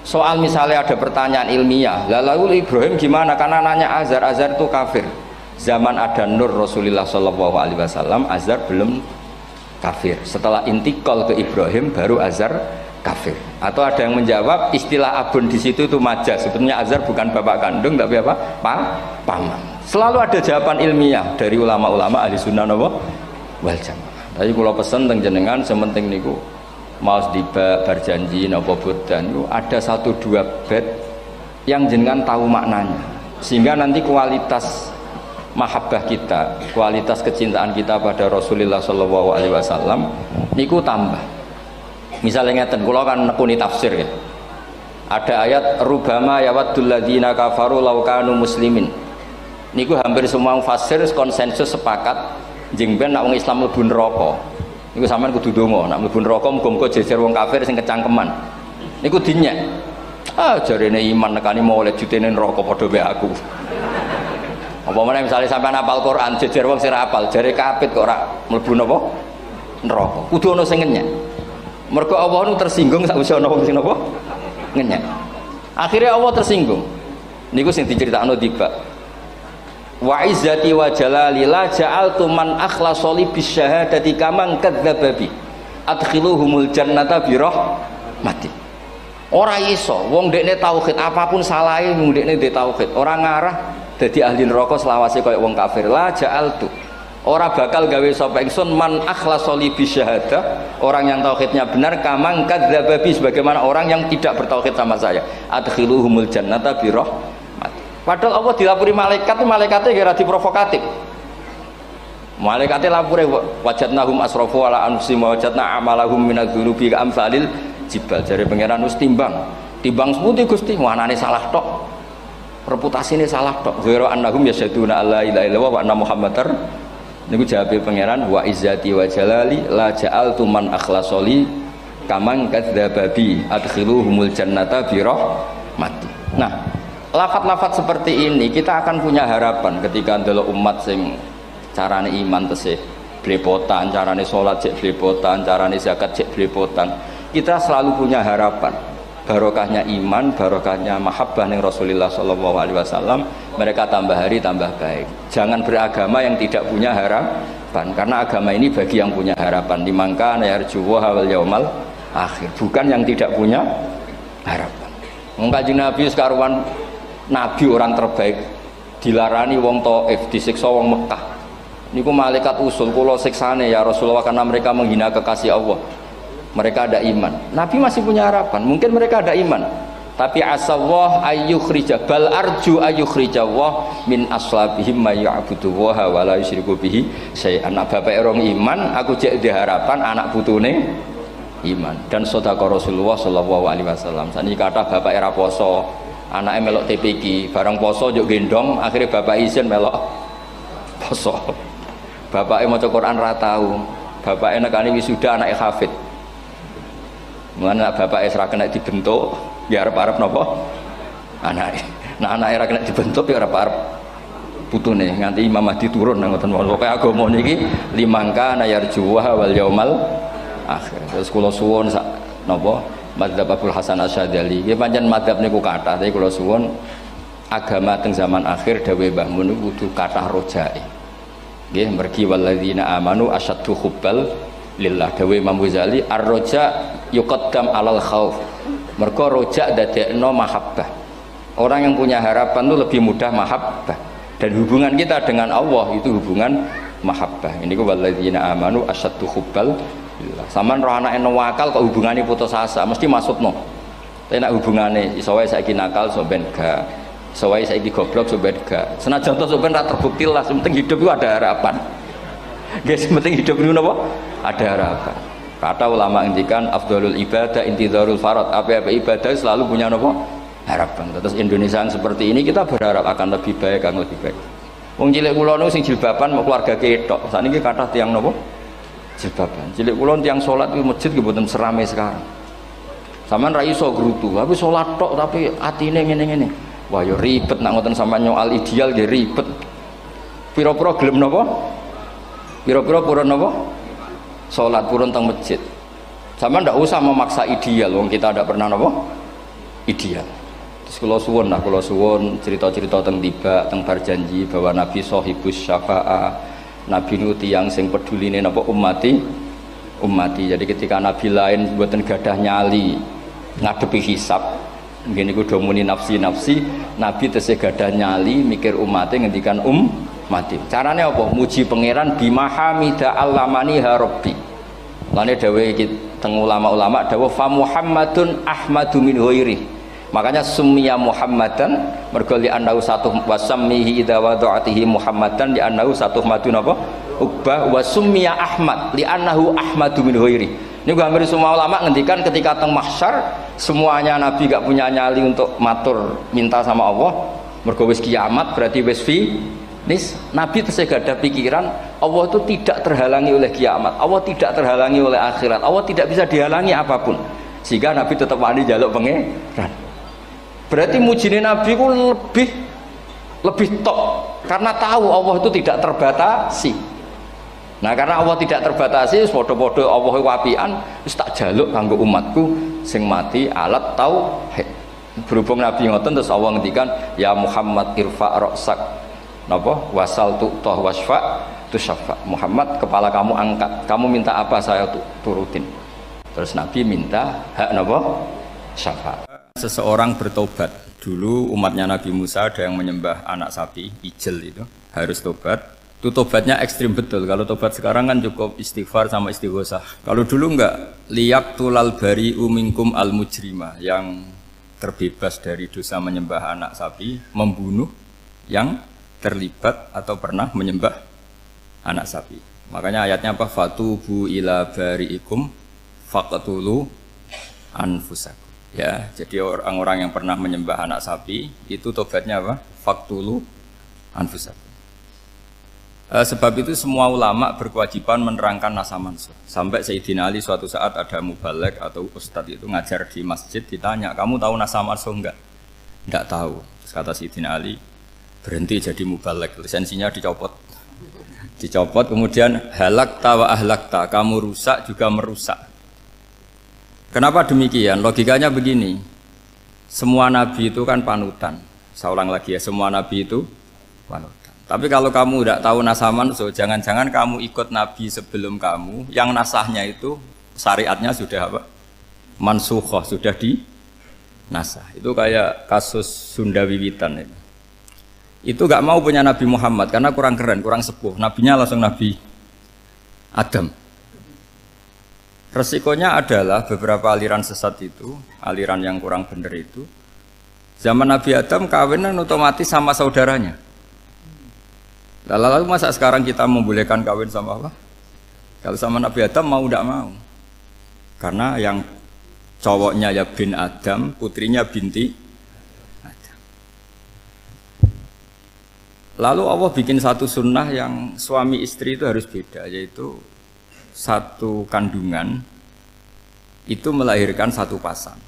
Soal misalnya ada pertanyaan ilmiah, lalu Ibrahim gimana? Karena nanya Azar itu kafir. Zaman ada Nur Rasulullah Shallallahu Alaihi Wasallam, Azar belum kafir. Setelah intikal ke Ibrahim, baru Azar kafir. Atau ada yang menjawab istilah abun di situ itu majas. Sebetulnya Azar bukan bapak kandung, tapi apa? Paman. Selalu ada jawaban ilmiah dari ulama-ulama ahli sunnah wal jamaah. Tapi kalau pesen teng jenengan, sementing niku mau berjanji nopo bodan itu ada 1-2 bait yang jenengan tahu maknanya, sehingga nanti kualitas mahabbah kita, kualitas kecintaan kita pada Rasulullah Shallallahu Alaihi Wasallam niku tambah. Misalnya ngeten, kula kan nekuni tafsir ya, ada ayat rubama yawaddul ladzina kafaru law kanu muslimin. Niku hampir semua mufassir konsensus sepakat jengben nak wong Islam mlebu neraka. Niku sampean kudu donga, nak mlebu neraka muga-muga jejer wong kafir sing kecangkeman. Niku dinyek. Ah jarene iman nekani mau oleh jutene neraka padha wae aku. Apa meneh misale sampean hafal Quran jejer wong sing ora hafal, jare kapit kok ora mlebu napa? Neraka. Kudu ana sing ngenyek. Mergo Allah nu tersinggung sakwise ana wong sing napa? Ngenyek. Akhirnya Allah tersinggung. Niku sing diceritakno tiba. Wa izzati wa jalali la ja'altu man akhlasa li bisyahadati kaman kadzdzaba bi adkhiluhumul jannata bi rahmati. Ora iso wong dekne tauhid apapun salahe mung dekne ndek tauhid ora ngarah dadi ahli neraka selawase kaya wong kafir. La ja'altu ora bakal gawe sapa ingsun man akhlasa li bisyahadah orang yang tauhidnya benar kaman kadzdzaba bi sebagaimana orang yang tidak bertauhid sama saya adkhiluhumul jannata bi rahmati. Padahal Allah dilapuri malaikat, malaikatnya kira diprovokatif. Malaikatnya lapure wajadnahum asrafu ala anfusihim wajadna amalahum minadz-dzunubi ka'amsalil jibal. Jare pangeran wis timbang seputi Gusti, wanane salah tok. Reputasine salah tok. Ghairu annahum yasyaduna alla ilaha illallah wa anna muhammadar. Niku jawabe pangeran wa izzati wa jalali la ja'altu man akhlasoli kaman kadzdzababi adkhiluhumul jannata bi rahmati. Nah, lafat-lafat seperti ini kita akan punya harapan ketika ndelok umat sing carane iman tesih blepotan, carane salat cek blepotan, carane zakat cek blepotan. Kita selalu punya harapan barokahnya iman, barokahnya mahabbah ning Rasulullah sallallahu alaihi wasallam, mereka tambah hari tambah baik. Jangan beragama yang tidak punya harapan, karena agama ini bagi yang punya harapan. Dimangka yarjuwa wal yaumal akhir, bukan yang tidak punya harapan. Wong Kanjeng Nabi sekaruan Nabi orang terbaik dilarani wong Taif, disiksa wong Mekah. Niku malaikat usul kula siksane ya Rasulullah karena mereka menghina kekasih Allah. Mereka ada iman. Nabi masih punya harapan. Mungkin mereka ada iman. Tapi asawah ayyukhrija bal arju ayyukhrijawah min aslabihim may ya'budu wa la yusyriku bihi syai'an. Anak bapak orang iman, aku cek di harapan anak putune iman. Dan sedekah Rasulullah sallallahu alaihi wasallam. Saniki kata bapak era poso, anaknya melok TPQ, barang poso juk gendong, akhirnya bapak izin melok poso. Bapaknya maca Quran ra tau, bapaknya nekani wisuda anaknya hafid. Mulane bapaknya ora kena dibentuk, ya arep-arep napa? Anake. Nah anake ora kena dibentuk ya arep-arep putune nganti Imam Mahdi turun ngoten. Pokoke agama niki limangka nayarjuwa wal yaumal akhir. Terus kula suwun sak napa madzhab Abdul Hasan Asyadzali. Nggih pancen madzhab niku kathah, tapi kula suwun agama teng zaman akhir dawuh Mbah Mun kudu kathah rojae. Nggih mergi walladzina amanu asyaddu hubbal lillah. Dawuh Imam Ghazali ar-roja yuqaddam alal khauf. Mergo roja dadekno mahabbah. Orang yang punya harapan itu lebih mudah mahabbah. Dan hubungan kita dengan Allah itu hubungan mahabbah. Ini ku walladzina amanu asyaddu hubbal lillah. Saman roh anake wakal kok hubungane putus asa mesti maksudno. Tapi nek hubungane iso wae saiki nakal so ben gak. Iso wae saiki goblok so ben gak. Senajan to so ben ra terbukti lah, penting hidup itu ada harapan. Guys, penting hidup itu napa? Ada harapan. Kata ulama ngendikan afdhalul ibadah intidharul farad. Apa-apa ibadah selalu punya napa? Harapan. Terus Indonesia yang seperti ini kita berharap akan lebih baik, akan lebih baik. Wong cilik kula niku sing jilbaban mau keluarga ketok. Sakniki kathah tiyang napa? Jilbaban. Cilik kula tiyang salat kuwi masjid nggih mboten serame sekarang. Sampeyan ra iso grutu, tapi salat tok tapi atine ngene-ngene. Wah ya ribet nak ngoten sampeyan nyoal ideal nggih ribet. Pira-pira gelem napa? Pira-pira purun napa? Salat purun teng masjid. Sampeyan ndak usah memaksa ideal, wong kita ndak pernah napa? Ideal. Terus kula suwun cerita-cerita teng tiba teng berjanji bahwa Nabi sahibus syafa'ah. Nabi nu tiyang sing peduline napa ummati. Jadi ketika Nabi lain mboten gadah nyali ngadepi hisab, ngene iku do muni nafsi, Nabi tesih gadah nyali mikir umate ngendikan mati. Carane apa? Muji pangeran bimahamida allamani ha rabbi. Lane dawuh iki teng ulama-ulama dawuh fa Muhammadun ahmadu min ghairi. Makanya summiya Muhammadan mergo li annahu satu wasammihi idza wada'atihi Muhammadan li annahu satu madun apa? Ubbah wa summiya Ahmad li annahu ahmadu min ghairi. Ini hampir semua ulama ngendikan ketika teng mahsyar semuanya Nabi gak punya nyali untuk matur minta sama Allah. Mergo wis kiamat berarti wis nis Nabi tesih gak ada pikiran Allah itu tidak terhalangi oleh kiamat, Allah tidak terhalangi oleh akhirat, Allah tidak bisa dihalangi apapun, sehingga Nabi tetap wani jaluk pangeran. Berarti mujine Nabi ku lebih tok karena tahu Allah itu tidak terbatasi. Nah karena Allah tidak terbatasi, podo-podo Allah wapian, wis tak jaluk kanggo umatku sing mati alat tauhid. Berhubung Nabi ngoten terus Allah ngendikan ya Muhammad irfa ra'sak napa wasal tu'tah wasfa tusaffa. Muhammad kepala kamu angkat, kamu minta apa saya turutin. Terus Nabi minta hak napa syafaat. Seseorang bertobat. Dulu umatnya Nabi Musa ada yang menyembah anak sapi ijel, itu harus tobat. Itu tobatnya ekstrim betul. Kalau tobat sekarang kan cukup istighfar sama istighosah. Kalau dulu enggak, liyak tulal bari uminkum al mujrimah, yang terbebas dari dosa menyembah anak sapi, membunuh yang terlibat atau pernah menyembah anak sapi. Makanya ayatnya apa? Fatubu ila bariikum faqtulu anfusakum. Ya, jadi orang-orang yang pernah menyembah anak sapi itu tobatnya apa? Faqtulu anfusakum. Sebab itu semua ulama berkewajiban menerangkan nasa mansuh. Sampai Sayyidina Ali suatu saat ada mubalek atau ustadz itu ngajar di masjid, ditanya, kamu tahu nasa mansuh enggak? Enggak tahu. Terus kata Sayyidina Ali, berhenti jadi mubalek, lisensinya dicopot. Dicopot, kemudian halakta wa ahlakta, kamu rusak juga merusak. Kenapa demikian? Logikanya begini, semua nabi itu kan panutan. Saya ulang lagi ya, semua nabi itu panutan. Tapi kalau kamu tidak tahu nasaman, so jangan-jangan kamu ikut nabi sebelum kamu, yang nasahnya itu syariatnya sudah apa? Mansukhoh, sudah di nasah. Itu kayak kasus Sunda Wiwitan itu. Itu gak mau punya Nabi Muhammad karena kurang keren, kurang sepuh. Nabinya langsung Nabi Adam. Resikonya adalah beberapa aliran sesat itu, aliran yang kurang benar itu, zaman Nabi Adam kawinan otomatis sama saudaranya. Lalu masa sekarang kita membolehkan kawin sama apa? Kalau sama Nabi Adam mau tidak mau. Karena yang cowoknya ya bin Adam, putrinya binti Adam. Lalu Allah bikin satu sunnah yang suami istri itu harus beda, yaitu satu kandungan itu melahirkan satu pasang.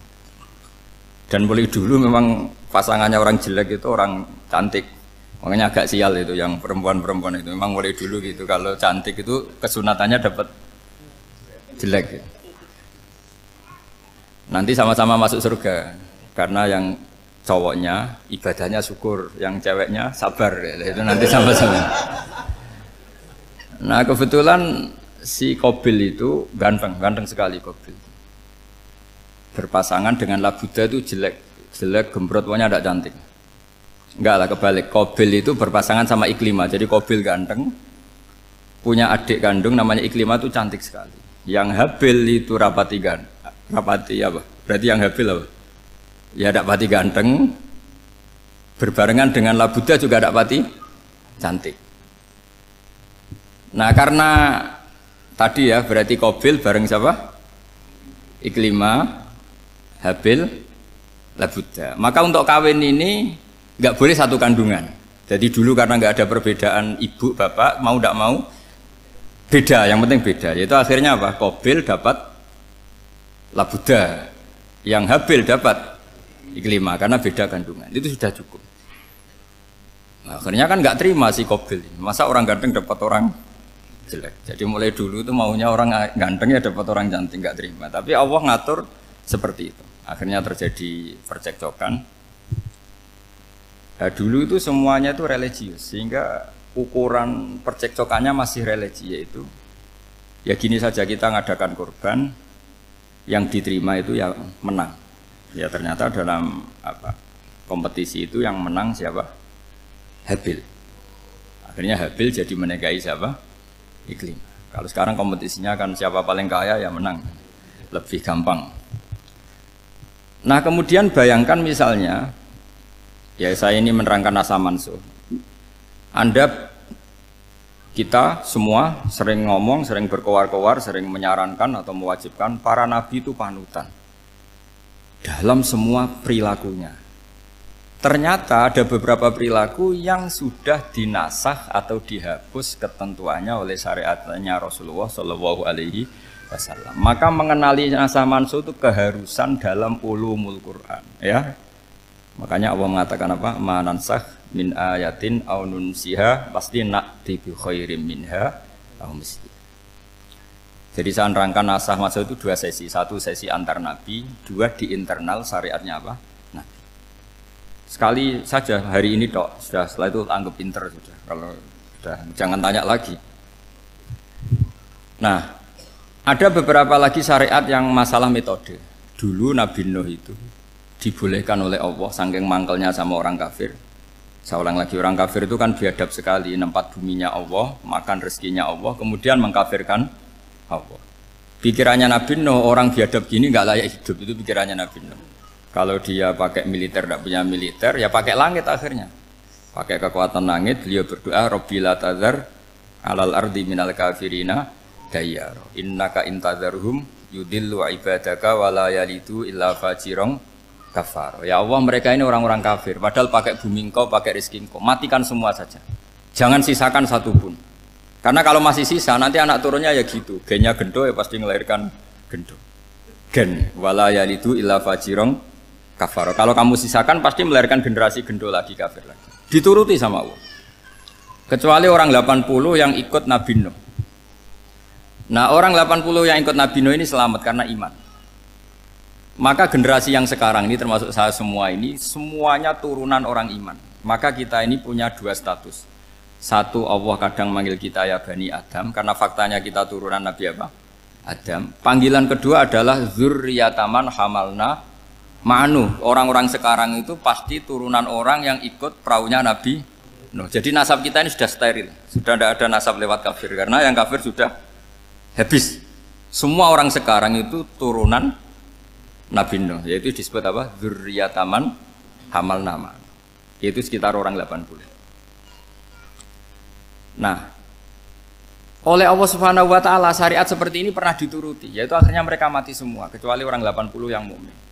Dan mulai dulu memang pasangannya orang jelek itu orang cantik. Makanya agak sial itu yang perempuan-perempuan itu memang mulai dulu gitu. Kalau cantik itu kesunatannya dapat jelek gitu. Nanti sama-sama masuk surga. Karena yang cowoknya ibadahnya syukur, yang ceweknya sabar. Itu nanti sama-sama. Nah kebetulan si Qabil itu ganteng sekali Qabil. Berpasangan dengan Labuda itu jelek gembrot, pokoknya tidak cantik. Enggak lah, kebalik. Qabil itu berpasangan sama Iklimah. Jadi Qabil ganteng, punya adik kandung namanya Iklimah itu cantik sekali. Yang Habil itu rapati apa? Berarti yang Habil apa? Ya rapati ganteng, berbarengan dengan Labuda juga rapati cantik. Nah karena tadi ya berarti Qabil bareng siapa? Iklimah, Habil, Labuda. Maka untuk kawin ini nggak boleh satu kandungan. Jadi dulu karena nggak ada perbedaan ibu bapak, mau tidak mau beda, yang penting beda. Yaitu akhirnya apa? Qabil dapat Labuda, yang Habil dapat Iklimah karena beda kandungan. Itu sudah cukup. Nah, akhirnya kan nggak terima si Qabil. Masa orang ganteng dapat orang jelek. Jadi mulai dulu itu maunya orang ganteng ya dapat orang cantik, nggak terima. Tapi Allah ngatur seperti itu. Akhirnya terjadi percekcokan. Nah, dulu itu semuanya itu religius, sehingga ukuran percekcokannya masih religi, yaitu ya gini saja, kita ngadakan kurban, yang diterima itu yang menang. Ya ternyata dalam kompetisi itu yang menang siapa? Habil. Akhirnya Habil jadi menikahi siapa? Iklim. Kalau sekarang kompetisinya kan siapa paling kaya ya menang, lebih gampang. Nah kemudian bayangkan misalnya, ya saya ini menerangkan asa mansuh. Kita semua sering ngomong, sering berkoar-koar, sering menyarankan atau mewajibkan para nabi itu panutan dalam semua perilakunya. Ternyata ada beberapa perilaku yang sudah dinasah atau dihapus ketentuannya oleh syariatnya Rasulullah Shallallahu Alaihi Wasallam. Maka mengenali nasah mansuh itu keharusan dalam ulumul Quran. Ya, makanya Allah mengatakan apa? Manansah min ayatin aw nunsiha pasti na'ti bi khairim minha aw misli. Jadi saya nerangkan nasah mansuh itu dua sesi. Satu sesi antar nabi, dua di internal syariatnya apa? Sekali saja hari ini dok, sudah setelah itu anggap pinter sudah. Kalau sudah jangan tanya lagi. Nah, ada beberapa lagi syariat yang masalah metode. Dulu Nabi Nuh itu dibolehkan oleh Allah saking mangkelnya sama orang kafir. Saya ulang lagi, orang kafir itu kan biadab sekali, nempat buminya Allah, makan rezekinya Allah, kemudian mengkafirkan Allah. Pikirannya Nabi Nuh, orang biadab gini nggak layak hidup, itu pikirannya Nabi Nuh. Kalau dia pakai militer, tidak punya militer, ya pakai langit akhirnya. Pakai kekuatan langit, beliau berdoa, Rabbi la tazar alal ardi minal kafirina dayyar. Innaka intazarhum yudillu ibadaka wa la yalidu illa fajirong kafar. Ya Allah, mereka ini orang-orang kafir, padahal pakai bumi engkau, pakai rezeki engkau. Matikan semua saja. Jangan sisakan satu pun. Karena kalau masih sisa, nanti anak turunnya ya gitu. Gennya gendo ya pasti melahirkan gendo. Gen, wa la yalidu illa fajirong kafar. Kalau kamu sisakan pasti melahirkan generasi gendo lagi, kafir lagi. Dituruti sama Allah. Kecuali orang 80 yang ikut Nabi Nuh. Nah, orang 80 yang ikut Nabi Nuh ini selamat karena iman. Maka generasi yang sekarang ini termasuk saya semua ini semuanya turunan orang iman. Maka kita ini punya dua status. Satu, Allah kadang manggil kita ya Bani Adam karena faktanya kita turunan Nabi apa? Adam. Panggilan kedua adalah zurriyataman hamalna Ma'nu, orang-orang sekarang itu pasti turunan orang yang ikut perahunya Nabi Nuh. Jadi nasab kita ini sudah steril, sudah tidak ada nasab lewat kafir karena yang kafir sudah habis. Semua orang sekarang itu turunan Nabi Nuh, yaitu disebut apa? Dzurriyyataman hamal nama. Yaitu sekitar orang 80. Nah, oleh Allah Subhanahu wa taala syariat seperti ini pernah dituruti, yaitu akhirnya mereka mati semua kecuali orang 80 yang mukmin.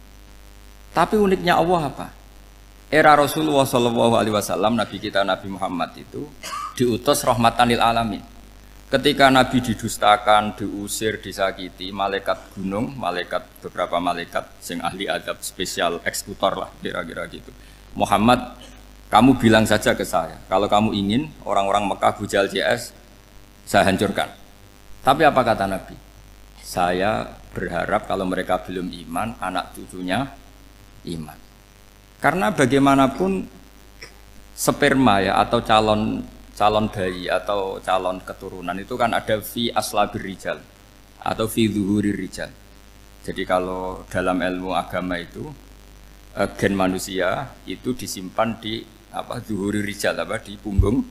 Tapi uniknya Allah apa? Era Rasulullah SAW, Nabi kita Nabi Muhammad itu diutus rahmatan lil alamin. Ketika Nabi didustakan, diusir, disakiti, malaikat gunung, beberapa malaikat sing ahli adab spesial eksekutor lah kira-kira gitu. Muhammad, kamu bilang saja ke saya, kalau kamu ingin orang-orang Mekah Bujal CS saya hancurkan. Tapi apa kata Nabi? Saya berharap kalau mereka belum iman, anak cucunya iman. Karena bagaimanapun sperma ya atau calon bayi atau calon keturunan itu kan ada fi aslabir rijal atau fi zuhurir rijal. Jadi kalau dalam ilmu agama itu gen manusia itu disimpan di zuhurir rijal di punggung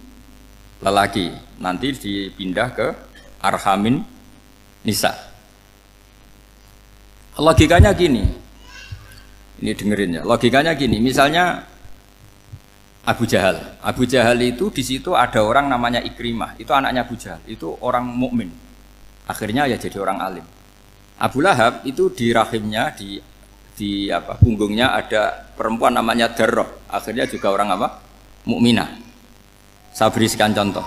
lelaki. Nanti dipindah ke arhamin nisa. Logikanya gini, ini dengerin ya. Logikanya gini, misalnya Abu Jahal itu di situ ada orang namanya Ikrimah, itu anaknya Abu Jahal, itu orang mukmin. Akhirnya ya jadi orang alim. Abu Lahab itu di rahimnya di punggungnya ada perempuan namanya Darroh, akhirnya juga orang mukminah. Saya berikan contoh.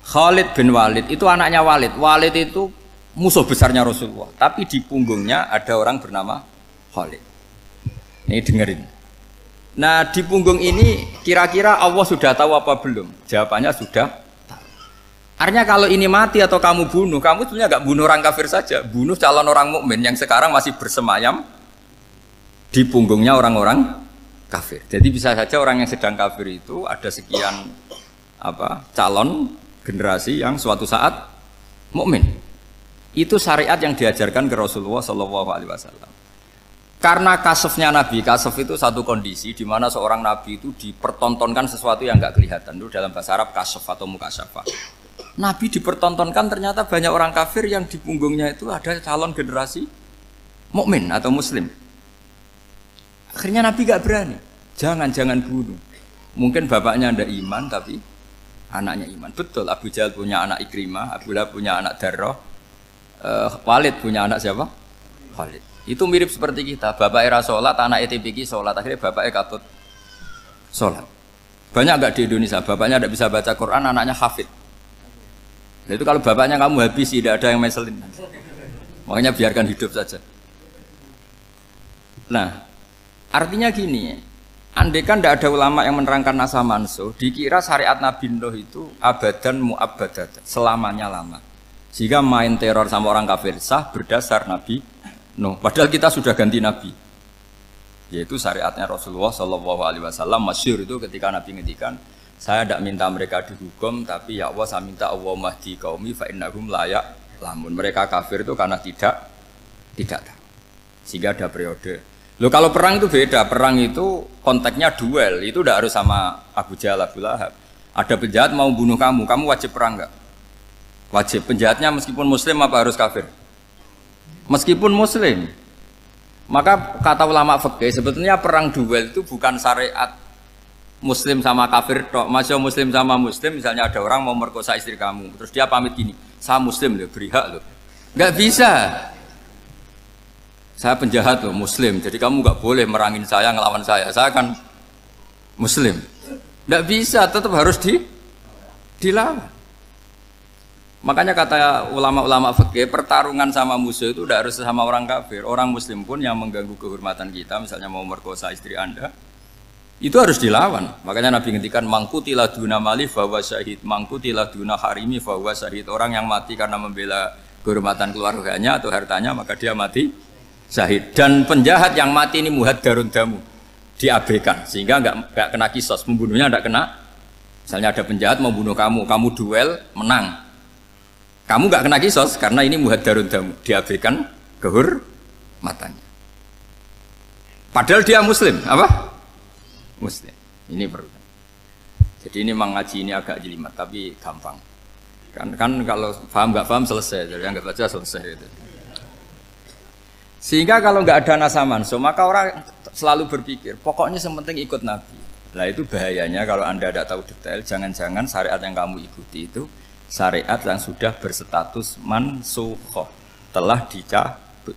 Khalid bin Walid itu anaknya Walid. Walid itu musuh besarnya Rasulullah, tapi di punggungnya ada orang bernama Khalid. Ini dengerin. Nah, di punggung ini kira-kira Allah sudah tahu apa belum? Jawabannya sudah tahu. Artinya kalau ini mati atau kamu bunuh, kamu sebenarnya nggak bunuh orang kafir saja, bunuh calon orang mukmin yang sekarang masih bersemayam di punggungnya orang-orang kafir. Jadi bisa saja orang yang sedang kafir itu ada sekian calon generasi yang suatu saat mukmin. Itu syariat yang diajarkan ke Rasulullah SAW. Karena kasofnya Nabi, kasof itu satu kondisi di mana seorang Nabi itu dipertontonkan sesuatu yang nggak kelihatan. Itu dalam bahasa Arab kasof atau mukasyafah. Nabi dipertontonkan ternyata banyak orang kafir yang di punggungnya itu ada calon generasi mukmin atau Muslim. Akhirnya Nabi nggak berani. Jangan bunuh. Mungkin bapaknya ada iman tapi anaknya iman. Betul, Abu Jahal punya anak Ikrimah, Abu Lahab punya anak Darroh. Walid punya anak siapa? Walid. Itu mirip seperti kita. Bapak era sholat, anak ETPK sholat. Akhirnya bapak katut sholat. Banyak nggak di Indonesia? Bapaknya tidak bisa baca Quran, anaknya hafid. Nah, itu kalau bapaknya kamu habis, tidak ada yang meselin. Makanya biarkan hidup saja. Nah, artinya gini. Andai kan tidak ada ulama yang menerangkan nasa mansuh, dikira syariat Nabi Nuh itu abadan mu'abbadat, selamanya lama. Sehingga main teror sama orang kafir sah berdasar Nabi Nuh. Padahal kita sudah ganti Nabi. Yaitu syariatnya Rasulullah SAW. Masyhur itu ketika Nabi ngendikan, saya tidak minta mereka dihukum, tapi ya Allah saya minta Allah mahdi qaumi fa innahum layak lamun. Mereka kafir itu karena tidak tahu. Sehingga ada periode. Loh kalau perang itu beda. Perang itu konteksnya duel. Itu tidak harus sama Abu Jahal, Abu Lahab. Ada penjahat mau bunuh kamu wajib perang enggak? Wajib. Penjahatnya meskipun muslim apa harus kafir? Meskipun muslim. Maka kata ulama fikih sebetulnya perang duel itu bukan syariat muslim sama kafir tok. Masih muslim sama muslim, misalnya ada orang mau merkosa istri kamu, terus dia pamit gini, saya muslim loh, beri hak loh. Enggak bisa. Saya penjahat loh, muslim. Jadi kamu enggak boleh merangin saya, ngelawan saya. Saya kan muslim. Enggak bisa, tetap harus dilawan. Makanya kata ulama-ulama fikih, pertarungan sama musuh itu tidak harus sama orang kafir. Orang muslim pun yang mengganggu kehormatan kita, misalnya mau merkosa istri Anda, itu harus dilawan. Makanya Nabi ngendikan mangkutilah duna mali fahuwa syahid, mangkutilah duna harimi fahuwa syahid. Orang yang mati karena membela kehormatan keluarganya atau hartanya, maka dia mati syahid. Dan penjahat yang mati ini muhaddarun damu, diabaikan sehingga enggak kena kisos, membunuhnya enggak kena. Misalnya ada penjahat mau bunuh kamu duel menang. Kamu nggak kena kisos karena ini muhaddarun damu, diabaikan kehormatannya. Padahal dia muslim, apa? Muslim. Ini perlu. Jadi ini mengaji ini agak jelimet, tapi gampang. Kan kalau paham nggak paham selesai, jadi yang nggak baca selesai. Gitu. Sehingga kalau nggak ada nasa mansuh, maka orang selalu berpikir, pokoknya yang penting ikut Nabi. Nah itu bahayanya kalau Anda tidak tahu detail, jangan-jangan syariat yang kamu ikuti itu syariat yang sudah berstatus mansukhoh, telah dicabut.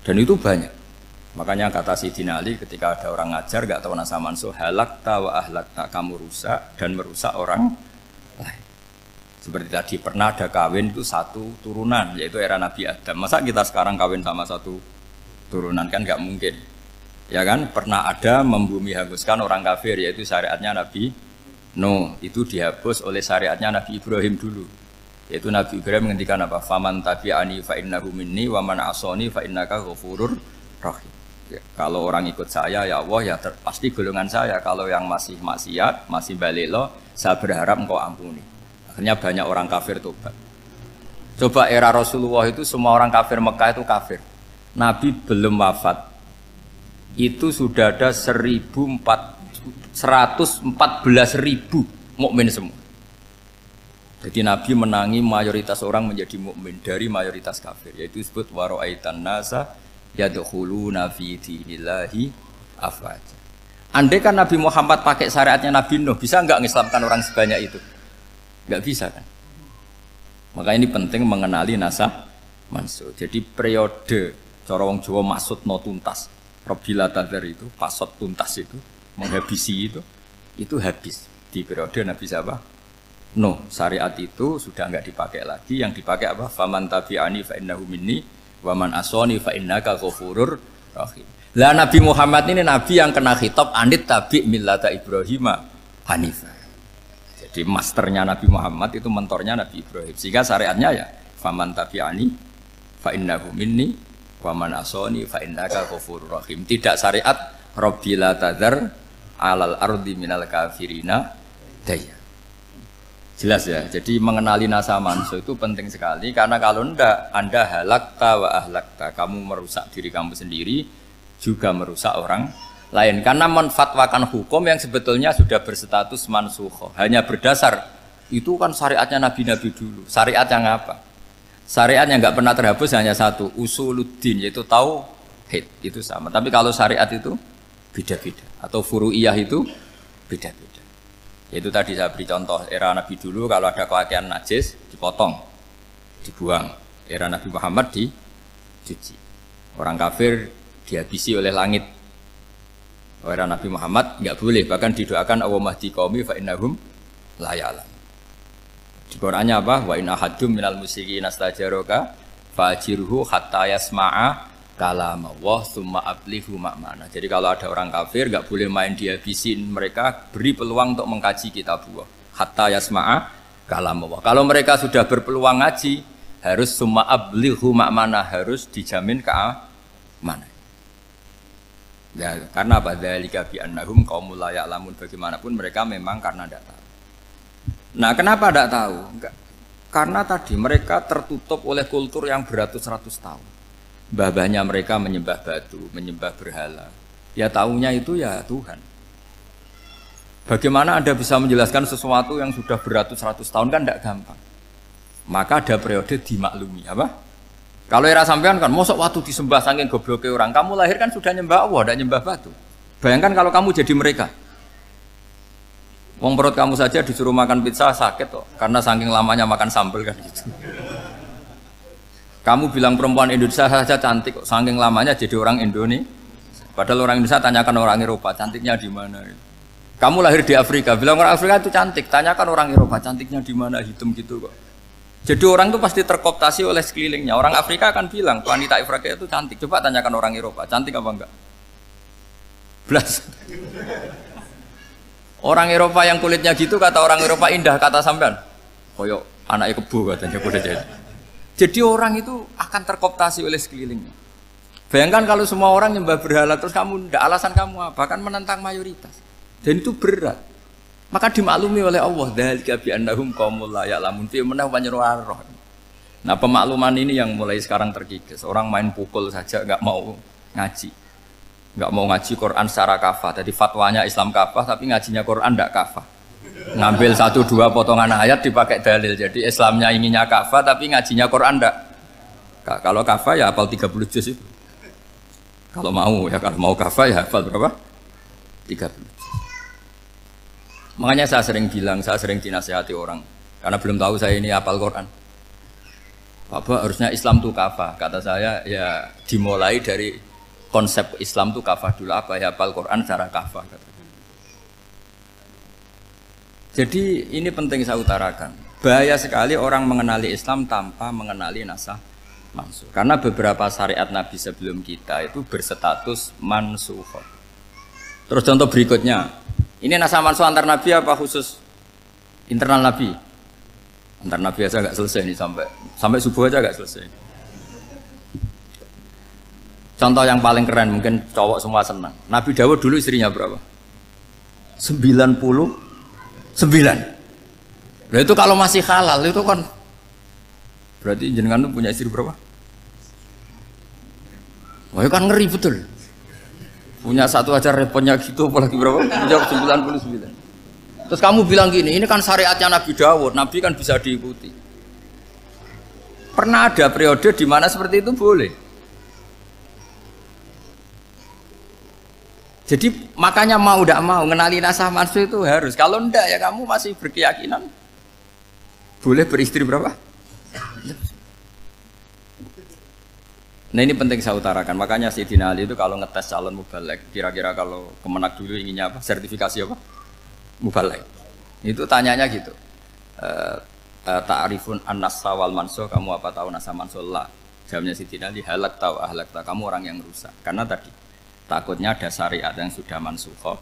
Dan itu banyak. Makanya kata Sayyidina Ali ketika ada orang ngajar gak tahu nasa mansuh, halakta wa ahlakta, kamu rusak dan merusak orang lain. Seperti tadi pernah ada kawin itu satu turunan, yaitu era Nabi Adam. Masa kita sekarang kawin sama satu turunan, kan gak mungkin. Ya kan, pernah ada membumi hanguskan orang kafir, yaitu syariatnya Nabi Nuh, itu dihapus oleh syariatnya Nabi Ibrahim dulu. Yaitu Nabi Ibrahim menghentikan apa? Faman tabi'ani fa innahu minni wa man asoni fa innaka ghafurur rahim. Ya, kalau orang ikut saya ya Allah ya pasti golongan saya. Kalau yang masih maksiat, masih balelo, saya berharap engkau ampuni. Akhirnya banyak orang kafir tobat. Coba era Rasulullah itu semua orang kafir Mekah itu kafir. Nabi belum wafat. Itu sudah ada 114.000 mukmin semua. Jadi Nabi menangi mayoritas orang menjadi mukmin dari mayoritas kafir, yaitu disebut wara'aitan nasa yadkhuluna fi dinillahi afwaja. Andai kan Nabi Muhammad pakai syariatnya Nabi Nuh, bisa enggak mengislamkan orang sebanyak itu? Enggak bisa kan? Maka ini penting mengenali nasah mansur. Jadi periode cara wong Jawa maksud no tuntas. Robila tadzar itu, pasot tuntas itu, menghabisi itu habis di periode Nabi siapa? No, syariat itu sudah enggak dipakai lagi. Yang dipakai apa? Faman tabi'ani fa innahu minni wa man asoni fa innaka ghafurur rahim. Lah Nabi Muhammad ini nabi yang kena khitab anit tabi' millata Ibrahim hanifah. Jadi masternya Nabi Muhammad itu mentornya Nabi Ibrahim. Sehingga syariatnya ya faman tabi'ani fa innahu minni wa man asoni fa innaka ghafurur rahim. Tidak syariat Rabbila tadzar alal ardi minal kafirina daya. Jelas ya, jadi mengenali nasa manso itu penting sekali. Karena kalau enggak, Anda halakta wa ahlakta, kamu merusak diri kamu sendiri, juga merusak orang lain. Karena menfatwakan hukum yang sebetulnya sudah berstatus mansukhoh, hanya berdasar, itu kan syariatnya nabi-nabi dulu. Syariat yang apa? Syariat yang enggak pernah terhapus hanya satu, usuluddin, yaitu tauhid, itu sama. Tapi kalau syariat itu beda-beda, atau furu'iyah itu beda-beda. Itu tadi saya beri contoh, era Nabi dulu kalau ada pakaian najis dipotong, dibuang. Era Nabi Muhammad dicuci. Orang kafir dihabisi oleh langit. Era Nabi Muhammad enggak boleh, bahkan didoakan Allahumma hdi qaumi fa innahum la ya'lamun. Di Qur'annya apa? Wa in ahadum minal musyrikin astajaraka fa'jirhu hatta yasma'a kalam Allah summa ablihu makmana. Jadi kalau ada orang kafir enggak boleh main dihabisin, mereka beri peluang untuk mengkaji kitab Allah hatta yasma'a kalam Allah. Kalau mereka sudah berpeluang ngaji, harus summa ablihu makmana, harus dijamin keamanan. Ya, karena apa? Dzalika bi annahum qaumul la ya'lamun, bagaimanapun mereka memang karena tidak tahu. Nah, kenapa tidak tahu? Enggak. Karena tadi mereka tertutup oleh kultur yang beratus-ratus tahun. Mbah-mbahnya mereka menyembah batu, menyembah berhala. Ya tahunya itu ya Tuhan. Bagaimana Anda bisa menjelaskan sesuatu yang sudah beratus-ratus tahun kan tidak gampang. Maka ada periode dimaklumi, apa? Kalau era sampean kan, mosok waktu disembah saking gobloknya orang, kamu lahir kan sudah nyembah Allah, tidak nyembah batu. Bayangkan kalau kamu jadi mereka. Wong perut kamu saja disuruh makan pizza sakit kok, karena saking lamanya makan sambal kan gitu. Kamu bilang perempuan Indonesia saja cantik kok, saking lamanya jadi orang Indonesia. Padahal orang Indonesia tanyakan orang Eropa, cantiknya di mana? Kamu lahir di Afrika, bilang orang Afrika itu cantik, tanyakan orang Eropa, cantiknya di mana? Hitam gitu kok. Jadi orang itu pasti terkooptasi oleh sekelilingnya. Orang Afrika akan bilang wanita Afrika itu cantik. Coba tanyakan orang Eropa, cantik apa enggak? Belas. Orang Eropa yang kulitnya gitu kata orang Eropa indah, kata sampean. Koyok anaknya kebo katanya boleh jadi. Jadi orang itu akan terkooptasi oleh sekelilingnya. Bayangkan kalau semua orang nyembah berhala terus kamu ndak, alasan kamu apa? Kan menentang mayoritas. Dan itu berat. Maka dimaklumi oleh Allah, dzalika bi annahum qaumul la ya'lamun fi manah panyeruarah. Nah, pemakluman ini yang mulai sekarang terkikis. Orang main pukul saja enggak mau ngaji. Enggak mau ngaji Quran secara kafah. Jadi fatwanya Islam kafah tapi ngajinya Quran enggak kafah. Ngambil 1-2 potongan ayat dipakai dalil. Jadi Islamnya inginnya kafah tapi ngajinya Quran enggak. Kalau kafah ya hafal 30 juz itu. Kalau mau ya, kalau mau kafah ya hafal berapa? 30. Makanya saya sering bilang, saya sering dinasihati orang karena belum tahu saya ini hafal Quran. Bapak harusnya Islam itu kafah. Kata saya ya dimulai dari konsep Islam itu kafah dulu, apa ya hafal Quran secara kafah. Jadi ini penting saya utarakan. Bahaya sekali orang mengenali Islam tanpa mengenali nasah mansukh. Karena beberapa syariat Nabi sebelum kita itu berstatus mansukh. Terus contoh berikutnya, ini nasah mansukh antar Nabi apa khusus internal Nabi? Ntar Nabi aja nggak selesai nih sampai subuh aja nggak selesai. Contoh yang paling keren mungkin cowok semua senang. Nabi Dawud dulu istrinya berapa? 99. Nah itu kalau masih halal itu kan berarti jenengan tuh punya istri berapa? Wah itu kan ngeri betul. Punya satu aja repotnya gitu apalagi berapa? Punya 99. Terus kamu bilang gini, ini kan syariatnya Nabi Dawud, Nabi kan bisa diikuti. Pernah ada periode di mana seperti itu boleh. Jadi makanya mau tidak mau mengenali nasah mansuh itu harus. Kalau enggak ya kamu masih berkeyakinan boleh beristri berapa? Nah ini penting saya utarakan. Makanya Sayyidina Ali itu kalau ngetes calon mubalek, kira-kira kalau Kemenak dulu inginnya apa? Sertifikasi apa? Mubalek. Itu tanyanya gitu. Ta'rifun an-nassa wal mansuh, kamu apa tahu nasa mansuh lah? Jawabnya Sayyidina Ali, halak tahu ahlak tahu, kamu orang yang rusak. Karena tadi takutnya ada syariat yang sudah mansukh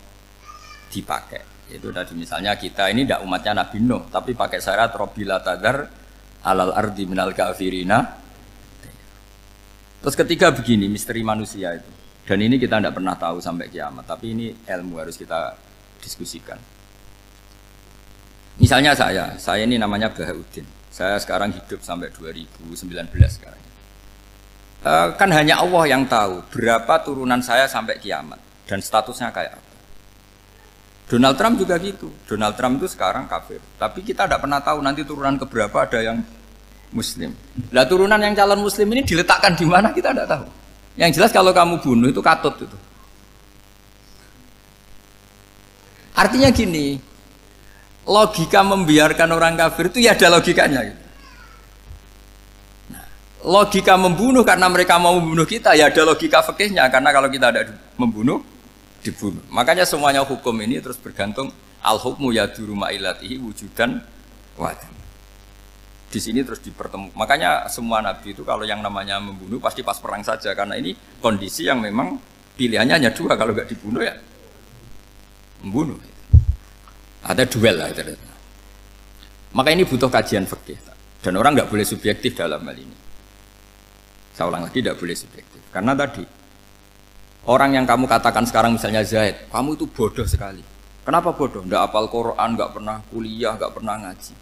dipakai. Itu tadi misalnya kita ini tidak umatnya Nabi Nuh, tapi pakai syariat Robbila tadar alal ardi minal kafirina. Terus ketiga begini, misteri manusia itu. Dan ini kita tidak pernah tahu sampai kiamat, tapi ini ilmu harus kita diskusikan. Misalnya saya ini namanya Bahauddin. Saya sekarang hidup sampai 2019 sekarang. Kan hanya Allah yang tahu berapa turunan saya sampai kiamat dan statusnya kayak apa. Donald Trump juga gitu. Donald Trump itu sekarang kafir, tapi kita tidak pernah tahu nanti turunan keberapa ada yang Muslim. Lah turunan yang calon Muslim ini diletakkan di mana kita tidak tahu. Yang jelas kalau kamu bunuh itu katut itu. Artinya gini, logika membiarkan orang kafir itu ya ada logikanya. Nah, logika membunuh karena mereka mau membunuh kita ya ada logika fikihnya karena kalau kita ada membunuh dibunuh. Makanya semuanya hukum ini terus bergantung al-hukmu yaduru ma'ilatihi wujudan wadah. Di sini terus dipertemukan. Makanya semua nabi itu kalau yang namanya membunuh pasti pas perang saja karena ini kondisi yang memang pilihannya hanya dua, kalau nggak dibunuh ya membunuh. Ada duel lah itu. Maka ini butuh kajian fikih dan orang nggak boleh subjektif dalam hal ini. Saya ulang lagi, tidak boleh subjektif karena tadi orang yang kamu katakan sekarang misalnya Zaid, kamu itu bodoh sekali. Kenapa bodoh? Nggak hafal Quran, nggak pernah kuliah, nggak pernah ngaji.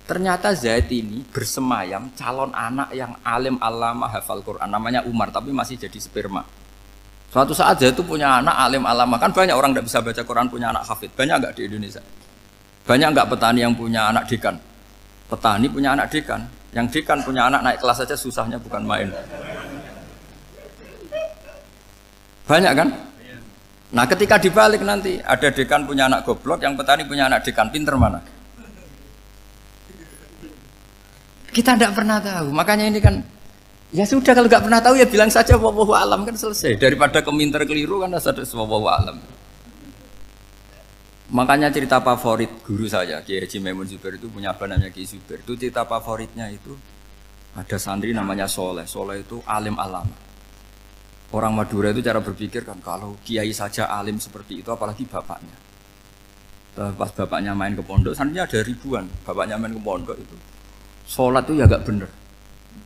Ternyata Zaid ini bersemayam calon anak yang alim alama hafal Quran, namanya Umar, tapi masih jadi sperma. Suatu saat Zaid itu punya anak alim alama, kan banyak orang tidak bisa baca Quran punya anak hafid, banyak nggak di Indonesia? Banyak nggak petani yang punya anak dekan? Petani punya anak dekan, yang dekan punya anak naik kelas saja susahnya bukan main. Banyak kan? Nah ketika dibalik nanti ada dekan punya anak goblok, yang petani punya anak dekan, pinter mana? Kita tidak pernah tahu, makanya ini kan ya sudah kalau nggak pernah tahu ya bilang saja wallahu alam kan selesai, daripada keminter keliru kan ada wallahu alam. Makanya cerita favorit guru saya Kiai Haji Maimun Zubair itu punya apa namanya Kiai Zubair, itu cerita favoritnya itu ada santri namanya Soleh. Soleh itu alim alama. Orang Madura itu cara berpikir kan kalau kiai saja alim seperti itu apalagi bapaknya. Pas bapaknya main ke pondok, santrinya ada ribuan, bapaknya main ke pondok itu sholat itu ya gak bener,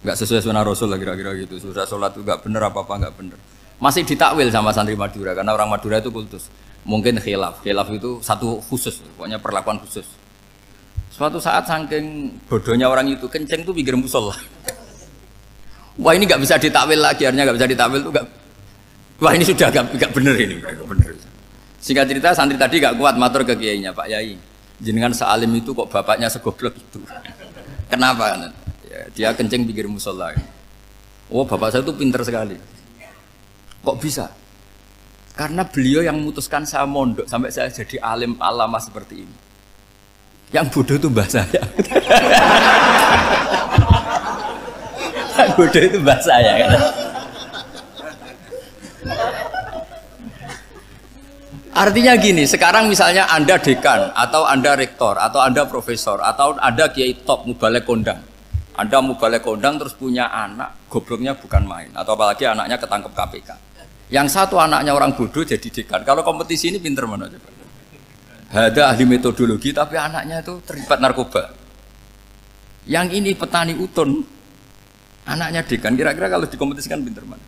gak sesuai sunnah Rasul lah kira-kira gitu. Sudah sholat itu gak bener, apa-apa gak bener. Masih ditakwil sama santri Madura karena orang Madura itu kultus. Mungkin khilaf itu satu khusus, pokoknya perlakuan khusus. Suatu saat saking bodohnya orang itu kenceng tuh pikir musola. Wah ini gak bisa ditakwil lagi, akhirnya gak bisa ditakwil tuh gak. Wah ini sudah gak bener ini, gak bener. Singkat cerita santri tadi gak kuat matur ke kiainya, Pak Yai, jenengan sealim itu kok bapaknya segoblok itu. Kenapa? Ya, dia kencing pikir musola. Oh bapak saya itu pinter sekali. Kok bisa? Karena beliau yang memutuskan saya mondok sampai saya jadi alim alama seperti ini. Yang bodoh itu mbah saya. Yang bodoh itu mbah saya kan. Artinya gini, sekarang misalnya Anda dekan, atau Anda rektor, atau Anda profesor, atau Anda kiai top mubalek kondang. Anda mubalek kondang terus punya anak, gobloknya bukan main. Atau apalagi anaknya ketangkep KPK. Yang satu anaknya orang bodoh jadi dekan. Kalau kompetisi ini pinter mana coba? Ada ahli metodologi, tapi anaknya itu terlibat narkoba. Yang ini petani utun, anaknya dekan. Kira-kira kalau dikompetisikan pinter mana?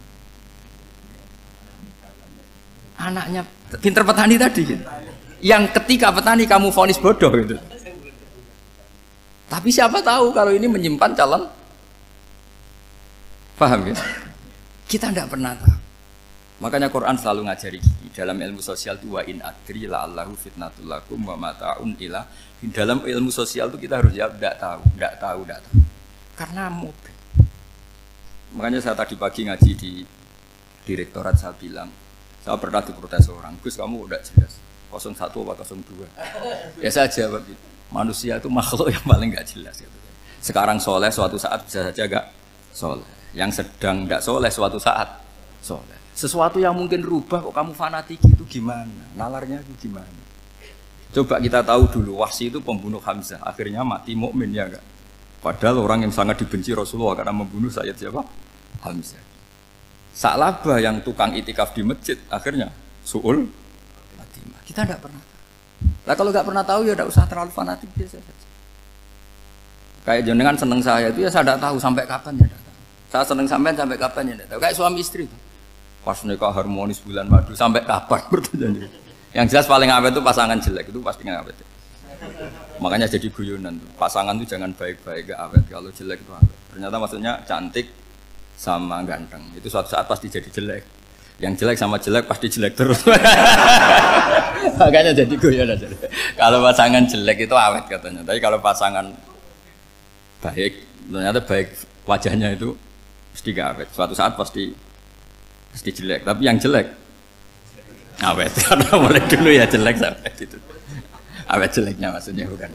Anaknya pinter petani tadi gitu. Yang ketika petani kamu vonis bodoh gitu. Tapi siapa tahu kalau ini menyimpan calon. Paham ya? Kita tidak pernah tahu. Makanya Quran selalu ngajari dalam ilmu sosial itu wa in adri la'allahu fitnatul lakum wa mata'un ila. Dalam ilmu sosial itu kita harus jawab tidak tahu. Karena mudah. Makanya saya tadi pagi ngaji di direktorat, saya bilang, saya pernah diprotes orang, Gus kamu udah jelas 01 apa 02. Ya saya jawab gitu. Manusia itu makhluk yang paling nggak jelas gitu. Sekarang soleh, suatu saat bisa saja nggak soleh. Yang sedang nggak soleh, suatu saat soleh. Sesuatu yang mungkin rubah kok kamu fanatik itu gimana? Nalarnya itu gimana? Coba kita tahu dulu Wahsy itu pembunuh Hamzah, akhirnya mati mukmin ya enggak? Padahal orang yang sangat dibenci Rasulullah karena membunuh Sayyid siapa? Hamzah. Sa'labah yang tukang itikaf di masjid akhirnya su'ul khatimah. Kita tidak pernah. Lah kalau nggak pernah tahu ya tidak usah terlalu fanatik biasa saja. Kayak jenengan seneng saya itu ya saya tidak tahu sampai kapan ya tidak tahu. Saya seneng sampean sampai kapan ya tidak tahu. Kayak suami istri itu. Pas nikah harmonis bulan madu sampai kapan bertanya. Yang jelas paling awet itu pasangan jelek itu pasti nggak awet. Makanya jadi guyonan tuh. Pasangan itu jangan baik-baik gak awet. Kalau jelek itu awet. Ternyata maksudnya cantik sama ganteng itu suatu saat pasti jadi jelek. Yang jelek sama jelek pasti jelek terus. Makanya jadi guyonan. Kalau pasangan jelek itu awet katanya. Tapi kalau pasangan baik, ternyata baik wajahnya itu pasti gak awet. Suatu saat pasti jelek. Tapi yang jelek awet. Karena mulai dulu ya jelek sampai itu. Awet jeleknya maksudnya bukan.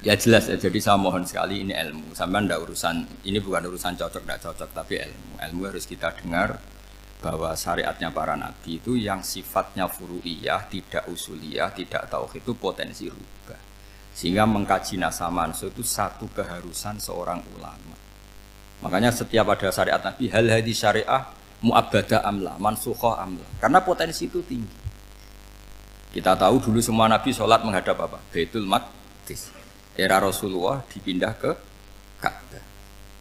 Ya jelas ya, jadi saya mohon sekali ini ilmu. Sampai ndak urusan, ini bukan urusan cocok ndak cocok, tapi ilmu. Ilmu harus kita dengar bahwa syariatnya para nabi itu yang sifatnya furu'iyah, tidak usuliyah, tidak tauhid itu potensi rubah. Sehingga mengkaji nasab manusia itu satu keharusan seorang ulama. Makanya setiap ada syariat nabi, hal hadis syariah mu'abbadah amla, mansukhoh amla. Karena potensi itu tinggi. Kita tahu dulu semua nabi sholat menghadap apa? Baitul Maqdis. Era Rasulullah dipindah ke Ka'bah.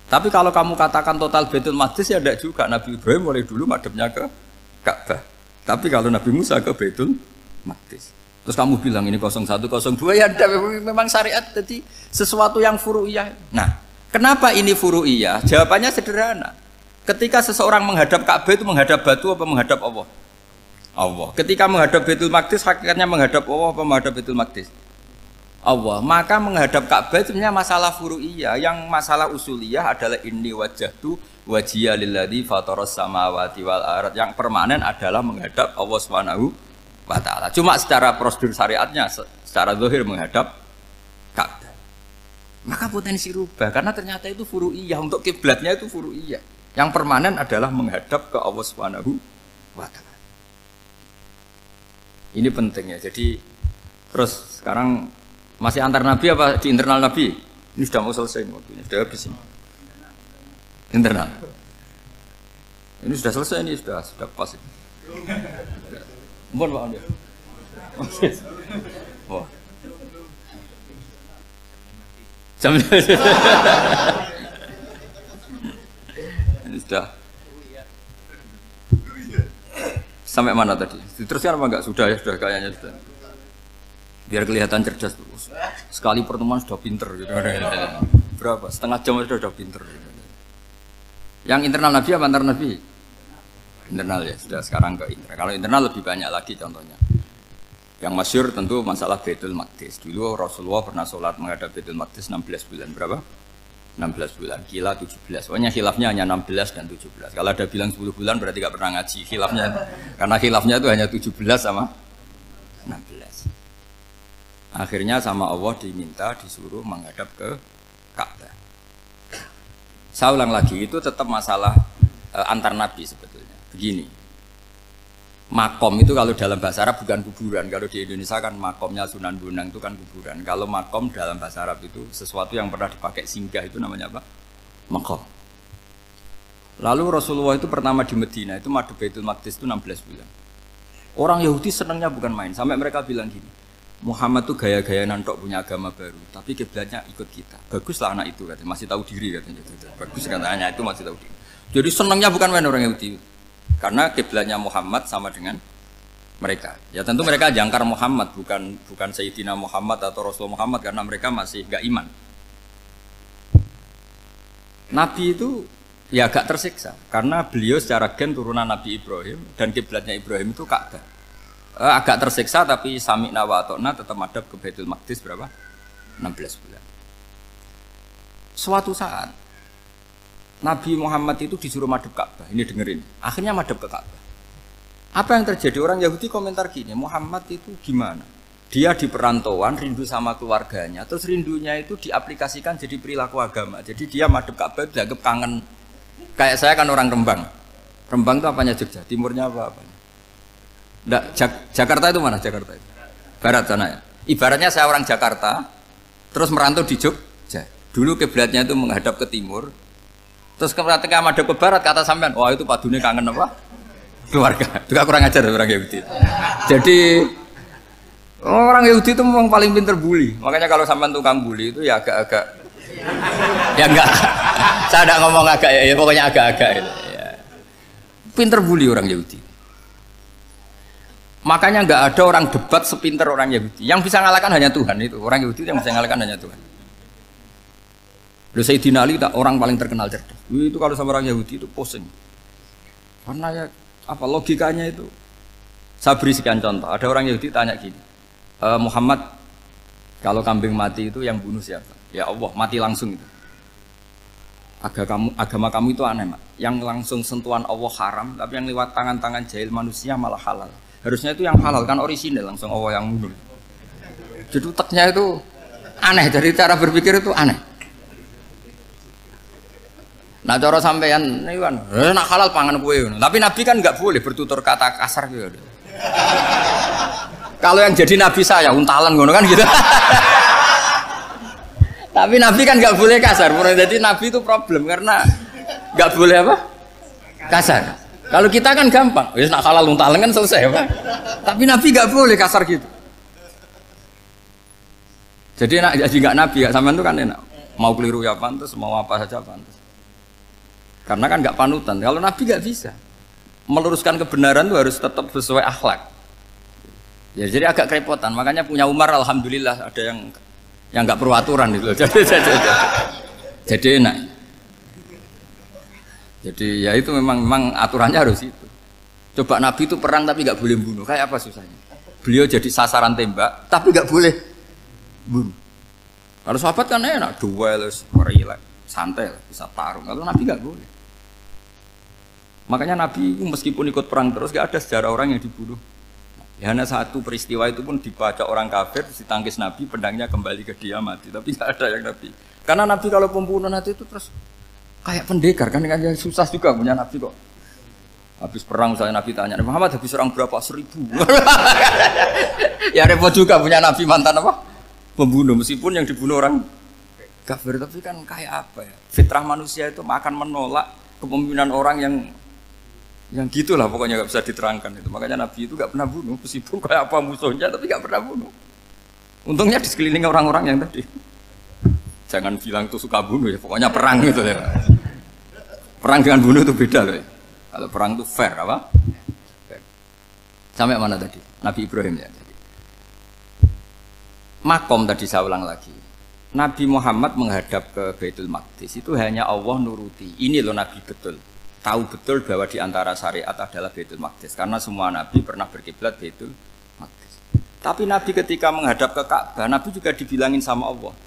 Tapi kalau kamu katakan total Baitul Maqdis ya tidak juga. Nabi Ibrahim mulai dulu madhabnya ke Ka'bah. Tapi kalau Nabi Musa ke Baitul Maqdis. Terus kamu bilang ini 01, 02 ya ada, memang syariat jadi sesuatu yang furu'iyah. Nah, kenapa ini furu'iyah? Jawabannya sederhana. Ketika seseorang menghadap Ka'bah itu menghadap batu apa menghadap Allah? Allah. Ketika menghadap Baitul Maqdis hakikatnya menghadap Allah apa menghadap Baitul Maqdis? Allah. Maka menghadap Ka'bah itu sebenarnya masalah furu'iyah. Yang masalah usuliyah adalah inni wajjahtu wajhiya lilladzi fataras samawati wal ardh. Yang permanen adalah menghadap Allah Subhanahu wa taala. Cuma secara prosedur syariatnya secara zahir menghadap Ka'bah. Maka potensi rubah karena ternyata itu furu'iyah, untuk kiblatnya itu furu'iyah. Yang permanen adalah menghadap ke Allah Subhanahu wa taala. Ini penting ya. Jadi terus sekarang masih antar nabi apa di internal nabi? Ini sudah mau selesai waktunya, sudah habis ini. Internal. Ini sudah selesai, ini sudah pas. Mohon Pak Andi. Wah. Jam ini sudah. Sampai mana tadi? Diteruskan apa enggak? Sudah ya, sudah kayaknya sudah. Biar kelihatan cerdas terus. Sekali pertemuan sudah pinter gitu. Berapa? Setengah jam sudah pinter. Yang internal nabi apa antar nabi? Internal ya, sudah sekarang ke internal. Kalau internal lebih banyak lagi contohnya. Yang masyhur tentu masalah Baitul Maqdis. Dulu Rasulullah pernah sholat menghadap Baitul Maqdis 16 bulan. Berapa? 16 bulan, kila 17. Pokoknya khilafnya hanya 16 dan 17. Kalau ada bilang 10 bulan berarti gak pernah ngaji khilafnya. Karena khilafnya itu hanya 17 sama 16. Akhirnya sama Allah diminta disuruh menghadap ke Ka'bah. Saya ulang lagi, itu tetap masalah antar nabi sebetulnya. Begini, makom itu kalau dalam bahasa Arab bukan kuburan. Kalau di Indonesia kan makomnya Sunan Bonang itu kan kuburan. Kalau makom dalam bahasa Arab itu sesuatu yang pernah dipakai singgah, itu namanya apa? Makom. Lalu Rasulullah itu pertama di Medina itu madhab Baitul Maqdis itu 16 bulan. Orang Yahudi senangnya bukan main, sampai mereka bilang gini, Muhammad tuh gaya-gaya nantok punya agama baru, tapi kiblatnya ikut kita. Baguslah anak itu katanya, masih tahu diri katanya. Bagus katanya itu masih tahu diri. Jadi senangnya bukan main orang Yahudi, karena kiblatnya Muhammad sama dengan mereka. Ya tentu mereka jangkar Muhammad, bukan Sayyidina Muhammad atau Rasul Muhammad, karena mereka masih gak iman. Nabi itu ya agak tersiksa, karena beliau secara gen turunan Nabi Ibrahim dan kiblatnya Ibrahim itu Ka'bah. Agak tersiksa tapi sami'na wa ata'na tetap madhab ke Baitul Maqdis berapa? 16 bulan. Suatu saat Nabi Muhammad itu disuruh madhab Ka'bah. Ini dengerin. Akhirnya madhab ke Ka'bah. Apa yang terjadi? Orang Yahudi komentar gini, Muhammad itu gimana? Dia di perantauan rindu sama keluarganya, terus rindunya itu diaplikasikan jadi perilaku agama. Jadi dia madhab Ka'bah dianggap kangen. Kayak saya kan orang Rembang. Rembang itu apanya Jogja? Timurnya apa? Nggak, Jakarta itu mana Jakarta itu? Barat sana ya. Ibaratnya saya orang Jakarta, terus merantau di Jogja. Dulu kiblatnya itu menghadap ke timur, terus ketika menghadap ke barat kata sampean, wah itu padunya kangen apa? Keluarga. Juga kurang ajar orang Yahudi. Jadi orang Yahudi itu memang paling pinter bully. Makanya kalau sampean tukang bully itu ya agak-agak, ya enggak. Saya tidak ngomong agak ya, pokoknya agak-agak. Ya. Pinter bully orang Yahudi. Makanya nggak ada orang debat sepinter orang Yahudi. Yang bisa ngalahkan hanya Tuhan itu. Orang Yahudi yang bisa ngalahkan hanya Tuhan. Sayyidina Ali orang paling terkenal cerdas. Itu kalau sama orang Yahudi itu pusing. Karena ya apa logikanya itu? Saya beri sekian contoh. Ada orang Yahudi tanya gini, Muhammad, kalau kambing mati itu yang bunuh siapa? Ya Allah, mati langsung itu. Agama kamu itu aneh, Mak. Yang langsung sentuhan Allah haram, tapi yang lewat tangan-tangan jahil manusia malah halal. Harusnya itu yang halal kan orisinil langsung Allah yang mundur. Jadi uteknya itu aneh, dari cara berpikir itu aneh. Nah cara sampean ini kan, nak halal pangan kue. Tapi Nabi kan nggak boleh bertutur kata kasar gitu. Kalau yang jadi Nabi saya untalan ngono kan gitu. Tapi Nabi kan nggak boleh kasar. Jadi Nabi itu problem karena nggak boleh apa? Kasar. Kalau kita kan gampang, wis nak halal untalan kan selesai, Pak. Tapi Nabi nggak boleh kasar gitu. Jadi nggak Nabi, nggak sampean itu kan enak. Mau keliru ya pantas, mau apa saja pantas. Karena kan nggak panutan. Kalau Nabi nggak bisa. Meluruskan kebenaran itu harus tetap sesuai akhlak. Ya jadi agak kerepotan. Makanya punya Umar alhamdulillah ada yang nggak perlu aturan gitu. Jadi enak. Jadi ya itu memang aturannya harus itu. Coba Nabi itu perang tapi nggak boleh bunuh. Kayak apa susahnya? Beliau jadi sasaran tembak tapi nggak boleh bunuh. Kalau sahabat kan enak, duel, relax, santai, bisa tarung. Kalau Nabi nggak boleh. Makanya Nabi meskipun ikut perang terus nggak ada sejarah orang yang dibunuh. Ya, hanya satu peristiwa itu pun dibaca orang kafir, ditangkis Nabi, pedangnya kembali ke dia mati. Tapi nggak ada yang Nabi. Karena Nabi kalau pembunuh nanti itu terus kayak pendekar kan, dengan susah juga punya Nabi kok. Habis perang saya Nabi tanya, Muhammad habis perang berapa? 1000. Ya repot juga punya Nabi mantan apa? Pembunuh, meskipun yang dibunuh orang kafir, tapi kan kayak apa ya? Fitrah manusia itu akan menolak kepemimpinan orang yang gitulah pokoknya nggak bisa diterangkan itu. Makanya Nabi itu nggak pernah bunuh, meskipun kayak apa musuhnya, tapi nggak pernah bunuh. Untungnya di sekeliling orang-orang yang tadi. Jangan bilang itu suka bunuh ya, pokoknya perang gitu ya. Perang dengan bunuh itu beda loh ya. Kalau perang itu fair apa? Fair. Sampai mana tadi? Nabi Ibrahim ya. Makom tadi saya ulang lagi. Nabi Muhammad menghadap ke Baitul Maqdis itu hanya Allah nuruti. Ini loh Nabi betul. Tahu betul bahwa di antara syariat adalah Baitul Maqdis. Karena semua Nabi pernah berkiblat Baitul Maqdis. Tapi Nabi ketika menghadap ke Ka'bah, Nabi juga dibilangin sama Allah.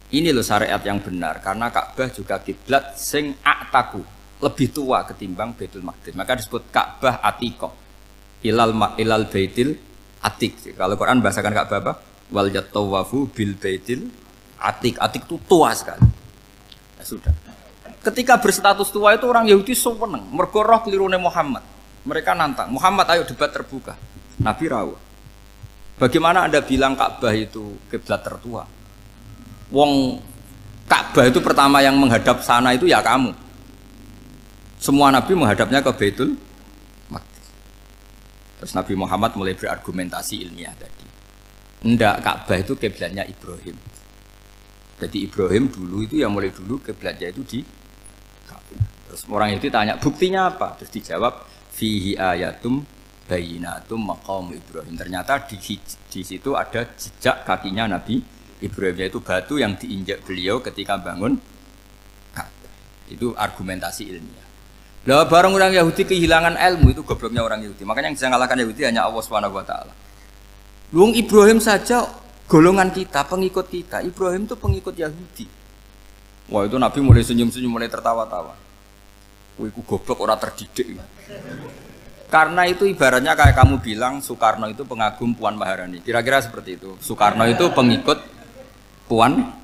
Ini loh syariat yang benar, karena Ka'bah juga kiblat sing aktaku, lebih tua ketimbang Baitul Maqdis. Maka disebut Ka'bah Atiqah. Ilal Baitil Atiq. Kalau Quran bahasakan Ka'bah apa? Wal yatawafu bil Baitil Atiq. Atiq itu tua sekali. Ya sudah. Ketika berstatus tua itu orang Yahudi seneng, mergo roh kelirune Muhammad. Mereka nantang, Muhammad ayo debat terbuka. Nabi rawuh. Bagaimana Anda bilang Ka'bah itu kiblat tertua? Wong Ka'bah itu pertama yang menghadap sana itu ya kamu. Semua Nabi menghadapnya ke Baitul Maqdis. Terus Nabi Muhammad mulai berargumentasi ilmiah tadi. Enggak, Ka'bah itu kiblatnya Ibrahim. Jadi Ibrahim dulu itu yang mulai dulu kiblatnya itu di Ka'bah. Terus orang itu tanya, buktinya apa? Terus dijawab, fihi ayatum bayinatum maqam Ibrahim. Ternyata di situ ada jejak kakinya Nabi Ibrahim, yaitu batu yang diinjak beliau ketika bangun Ka'bah. Itu argumentasi ilmiah. Lah barang orang Yahudi kehilangan ilmu, itu gobloknya orang Yahudi. Makanya yang bisa mengalahkan Yahudi hanya Allah Subhanahu wa taala. Wong Ibrahim saja golongan kita, pengikut kita. Ibrahim itu pengikut Yahudi. Wah, itu Nabi mulai senyum-senyum, mulai tertawa-tawa. Wih, ku goblok orang terdidik. Karena itu ibaratnya kayak kamu bilang Soekarno itu pengagum Puan Maharani. Kira-kira seperti itu. Soekarno itu pengikut Puan.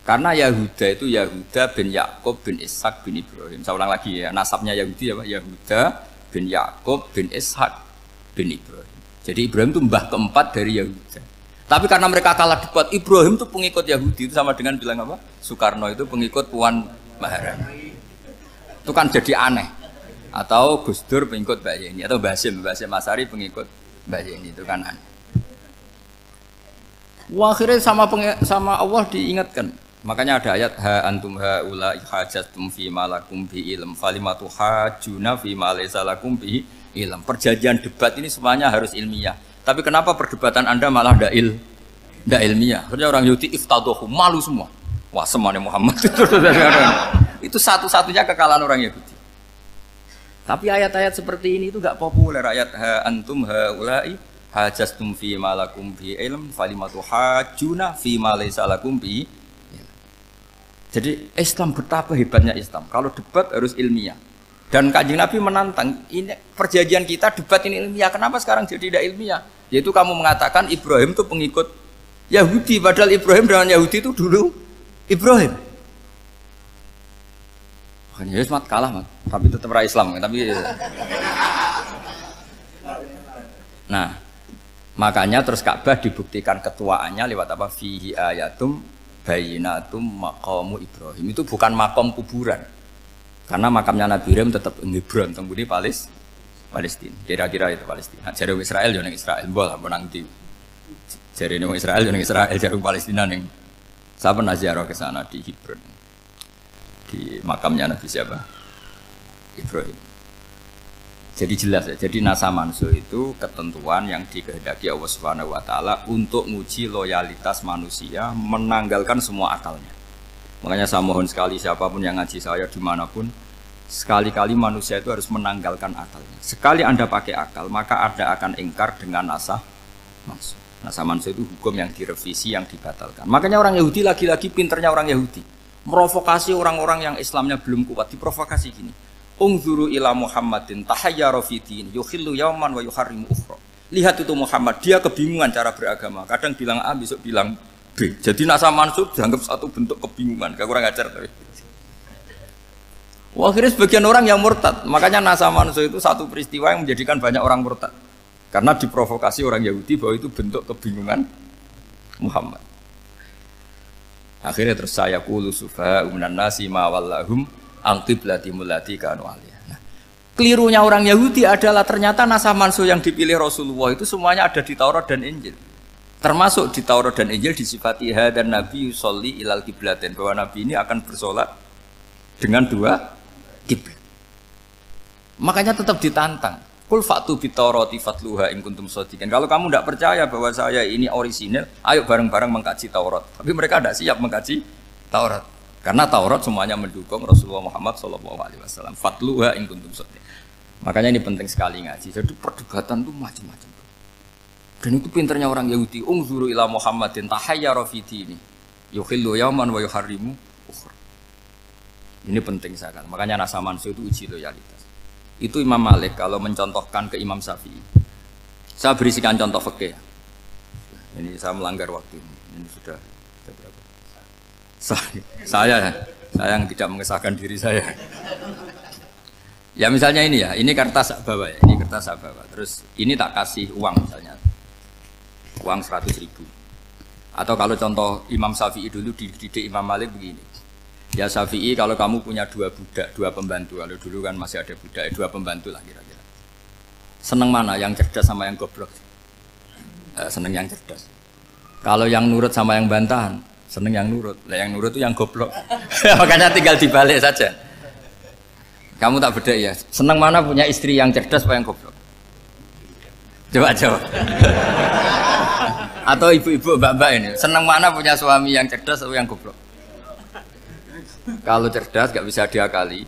Karena Yahuda itu Yahuda bin Yakub bin Ishak bin Ibrahim. Saya ulang lagi ya, nasabnya Yahudi ya Pak. Yahuda bin Yakub bin Ishak bin Ibrahim. Jadi Ibrahim itu mbah keempat dari Yahuda. Tapi karena mereka kalah debat, Ibrahim itu pengikut Yahudi, itu sama dengan bilang apa? Soekarno itu pengikut Puan Maharani. Itu kan jadi aneh. Atau Gus Dur pengikut Mbak Yeni, atau Basim Asari pengikut Mbak Yeni, itu kan aneh. Wah, akhirnya sama Allah diingatkan. Makanya ada ayat ha antum haula hajjatum fi malakum bi ilm falimatu hajuna fi ma laysa lakum bi ilm. Perjanjian debat ini semuanya harus ilmiah. Tapi kenapa perdebatan Anda malah ndak ilmiah? Karena orang Yahudi iftadohu, malu semua. Wah, semuanya Muhammad itu satu-satunya kekalahan orang Yahudi. Tapi ayat-ayat seperti ini itu enggak populer. Ayat ha antum haula hajjatum fi malakum bi ilm falimatu hajuna fi ma laysa lakum bi. Jadi Islam, betapa hebatnya Islam. Kalau debat harus ilmiah. Dan Kanjeng Nabi menantang, ini perjanjian kita debat ini ilmiah. Kenapa sekarang jadi tidak ilmiah? Yaitu kamu mengatakan Ibrahim itu pengikut Yahudi, padahal Ibrahim dengan Yahudi itu dulu Ibrahim. Makanya Yusmat kalah, man. Tapi tetap ra Islam. Tapi nah, makanya terus Ka'bah dibuktikan ketuaannya lewat apa? Fihi ayatum bayinatum maqamu Ibrahim. Itu bukan makom kuburan. Karena makamnya Nabi Ibrahim tetap Hebron, temudi Palestina. Kira-kira itu Palestina. Jare Israel yo ning Israel, mbah menang di. Jare ning Israel yo ning Israel, jare Palestina ning. Saya pernah ziarah ke sana di Hebron. Di makamnya Nabi siapa? Ibrahim. Jadi jelas ya. Jadi nasa mansuh itu ketentuan yang dikehendaki Allah Subhanahu wa taala untuk menguji loyalitas manusia, menanggalkan semua akalnya. Makanya saya mohon sekali siapapun yang ngaji saya dimanapun, sekali-kali manusia itu harus menanggalkan akalnya. Sekali Anda pakai akal, maka Anda akan ingkar dengan nasa mansuh. Nasa mansuh itu hukum yang direvisi, yang dibatalkan. Makanya orang Yahudi, lagi-lagi pinternya orang Yahudi, merovokasi orang-orang yang Islamnya belum kuat, diprovokasi gini. Ungzuru ila Muhammadin tahayyara fi din yukhillu yauman wa yuharrimu ukhra. Lihat itu Muhammad, dia kebingungan cara beragama. Kadang bilang A, besok bilang B. Jadi nasa mansub dianggap satu bentuk kebingungan. Gak kurang ajar tapi. Wah, akhirnya sebagian orang yang murtad. Makanya nasa mansub itu satu peristiwa yang menjadikan banyak orang murtad. Karena diprovokasi orang Yahudi bahwa itu bentuk kebingungan Muhammad. Akhirnya terus saya qulu sufaha minan nasi ma wallahum angqiblati mulati kanu aliyah. Nah, kelirunya orang Yahudi adalah ternyata nasa mansuh yang dipilih Rasulullah itu semuanya ada di Taurat dan Injil. Termasuk di Taurat dan Injil disifati dan Nabi yusolli ilal kiblatin, bahwa Nabi ini akan bersolat dengan dua kiblat. Makanya tetap ditantang. Kul fa'tu bitaurati fatluha in kuntum shadiqin. Kalau kamu tidak percaya bahwa saya ini orisinil, ayo bareng-bareng mengkaji Taurat. Tapi mereka tidak siap mengkaji Taurat. Karena Taurat semuanya mendukung Rasulullah Muhammad SAW. Fatluha in kuntum shadiqin. Makanya ini penting sekali ngaji. Jadi perdebatan itu macam-macam. Dan itu pinternya orang Yahudi. Ungzuru ila Muhammadin tahayyara fi dini yukhillu yauman wa yuharrimu ukhra. Ini penting sekali. Makanya nasa mansuh itu uji loyalitas. Itu Imam Malik kalau mencontohkan ke Imam Syafi'i. Saya berisikan contoh fikih. Ini saya melanggar waktu ini. Ini sudah berapa? Saya yang tidak mengesahkan diri saya. Ya misalnya ini ya, ini kertas saya bawa ya, ini kertas saya bawa. Terus ini tak kasih uang misalnya, uang 100.000. Atau kalau contoh Imam Syafi'i dulu dididik Imam Malik begini. Ya Syafi'i, kalau kamu punya dua budak, dua pembantu, kalau dulu kan masih ada budak, dua pembantu lah kira-kira. Seneng mana, yang cerdas sama yang goblok? Seneng yang cerdas. Kalau yang nurut sama yang bantahan, seneng yang nurut. Lah yang nurut itu yang goblok. Makanya tinggal dibalik saja. Kamu tak beda ya. Seneng mana punya istri yang cerdas apa yang goblok? Coba jawab. Atau ibu-ibu mbak-mbak ini, seneng mana punya suami yang cerdas atau yang goblok? Kalau cerdas gak bisa diakali.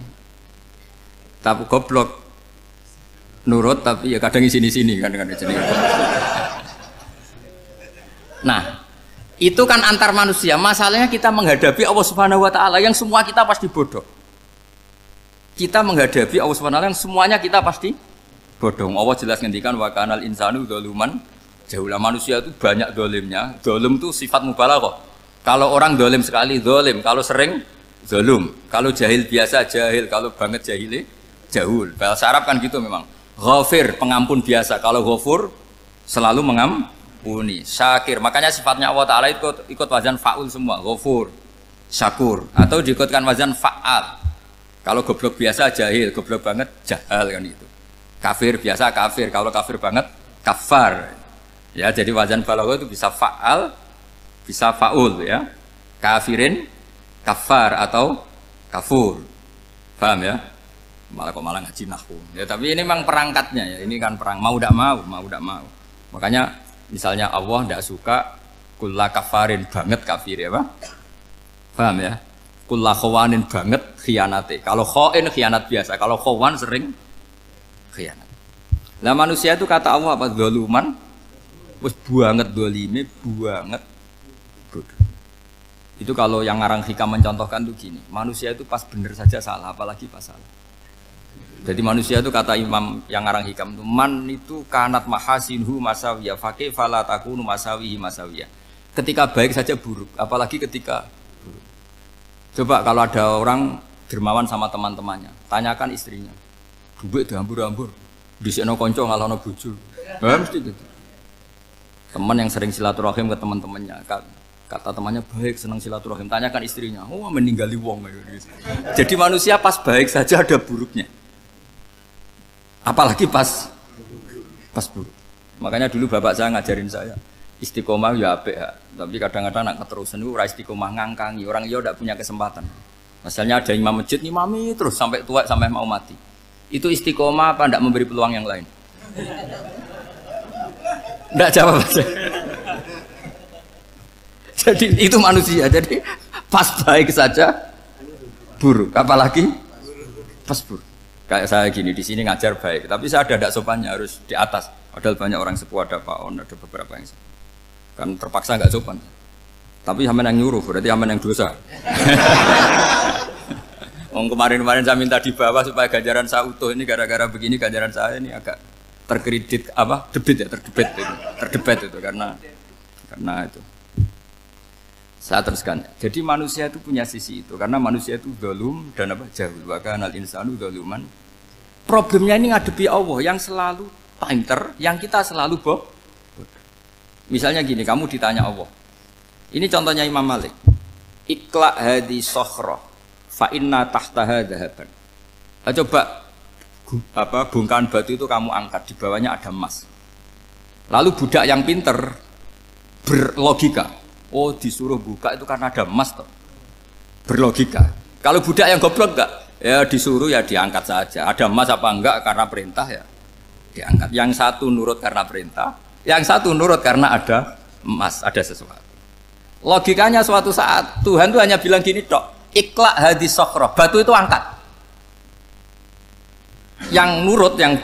Tapi goblok nurut tapi ya kadang di sini kan di sini. Nah, itu kan antar manusia. Masalahnya kita menghadapi Allah Subhanahu wa taala yang semua kita pasti bodoh. Kita menghadapi Allah Subhanahu wa taala yang semuanya kita pasti bodoh. Allah jelas ngendikan wa kanal insanu dzaluman jahula. Manusia itu banyak dolimnya. Dolim itu sifat mubalaghah. Kalau orang dolim sekali dolim, kalau sering zalum, kalau jahil biasa jahil, kalau banget jahile jahul. Bahasa Arab kan gitu memang. Ghafir pengampun biasa, kalau ghafur selalu mengampuni. Syakir, makanya sifatnya Allah Ta'ala ikut wazan fa'ul semua. Ghafur, syakur, atau diikutkan wazan fa'al. Kalau goblok biasa jahil, goblok banget jahal kan gitu. Kafir biasa kafir, kalau kafir banget kafar. Ya, jadi wazan balaghah itu bisa fa'al, bisa fa'ul ya. Kafirin, kafar atau kafur. Paham ya? Malah kok malah ngaji nahwu. Ya tapi ini memang perangkatnya ya. Ini kan perang mau tidak mau. Makanya misalnya Allah tidak suka kulla kafarin banget kafir ya, Pak. Paham ya? Kulla khawanin banget khianate. Kalau khain khianat biasa, kalau khawan sering khianat. Nah manusia itu kata Allah apa? Zaluman wis banget dolime banget bodoh. Itu kalau yang ngarang hikam mencontohkan tuh gini, manusia itu pas bener saja salah, apalagi pas salah. Jadi manusia itu kata imam yang ngarang hikam itu, man itu kanat mahasinhu masawiyah, fakih fala takunu masawihi masawiyah. Ketika baik saja buruk, apalagi ketika buruk. Coba kalau ada orang dermawan sama teman-temannya, tanyakan istrinya, duit dihambur-hambur, disekno konco ngalono bojo. Mesti gitu. Teman yang sering silaturahim ke teman-temannya, kata temannya baik, senang silaturahim, tanyakan istrinya, oh meninggali wong gitu. Jadi manusia pas baik saja ada buruknya, apalagi pas buruk. Makanya dulu bapak saya ngajarin saya istiqomah ya apik ya, tapi kadang-kadang nak keterusan itu istiqomah ngangkangi orang dia tidak punya kesempatan. Misalnya ada imam masjid ngimami terus sampai tua sampai mau mati, itu istiqomah apa tidak memberi peluang yang lain? Tidak jawab aja. Jadi itu manusia. Jadi pas baik saja buruk, apalagi pas buruk. Kayak saya gini di sini ngajar baik, tapi saya ada tidak sopannya harus di atas. Padahal banyak orang sepuh, ada Pak On, ada beberapa yang kan terpaksa nggak sopan. Tapi sampean yang nyuruh, berarti sampean yang dosa. Kemarin saya minta di bawah supaya ganjaran saya utuh, ini gara-gara begini ganjaran saya ini agak terkredit apa terdebat itu karena itu. Saya teruskan. Jadi manusia itu punya sisi itu karena manusia itu dzalum dan apa jahul. Wa kanal insanu dzaluman. Problemnya ini ngadepi Allah yang selalu pinter, yang kita selalu bodoh. Misalnya gini, kamu ditanya Allah. Ini contohnya Imam Malik. Ikla hadi sokhroh fa inna tahtaha dhahaban. Coba bongkahan batu itu kamu angkat, di bawahnya ada emas. Lalu budak yang pinter berlogika, oh disuruh buka itu karena ada emas toh. Berlogika. Kalau budak yang goblok enggak, ya disuruh ya diangkat saja. Ada emas apa enggak karena perintah ya diangkat. Yang satu nurut karena perintah, yang satu nurut karena ada emas, ada sesuatu. Logikanya suatu saat Tuhan tuh hanya bilang gini tok, ikla hadis sokhroh, batu itu angkat. Yang nurut yang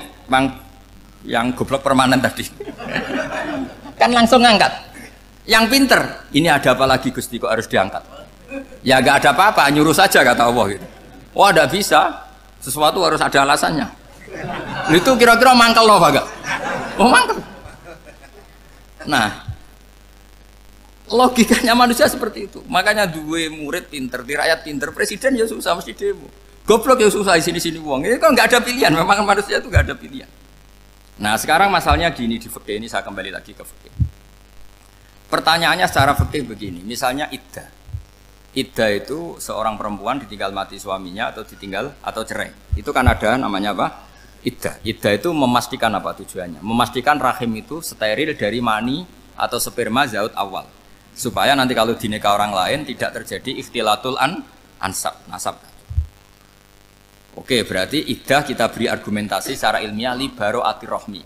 goblok permanen tadi kan langsung ngangkat. Yang pinter, ini ada apa lagi Gusti kok harus diangkat? Ya gak ada apa-apa, nyuruh saja kata Allah gitu. Oh tidak bisa, sesuatu harus ada alasannya. Itu kira-kira mangkel loh agak. Oh mangkel. Nah, logikanya manusia seperti itu. Makanya dua murid pinter, di rakyat pinter, presiden ya susah mesti demo. Goblok ya susah di sini uang. Ini kan nggak ada pilihan. Memang manusia itu nggak ada pilihan. Nah sekarang masalahnya gini di fikih ini, saya kembali lagi ke fikih. Pertanyaannya secara fikih begini. Misalnya iddah. Iddah itu seorang perempuan ditinggal mati suaminya atau ditinggal atau cerai. Itu kan ada namanya apa? Iddah. Iddah itu memastikan apa tujuannya? Memastikan rahim itu steril dari mani atau sperma zaut awal. Supaya nanti kalau dinikah orang lain tidak terjadi ikhtilatul nasab. Oke, berarti iddah kita beri argumentasi secara ilmiah li baro'atir rahmi.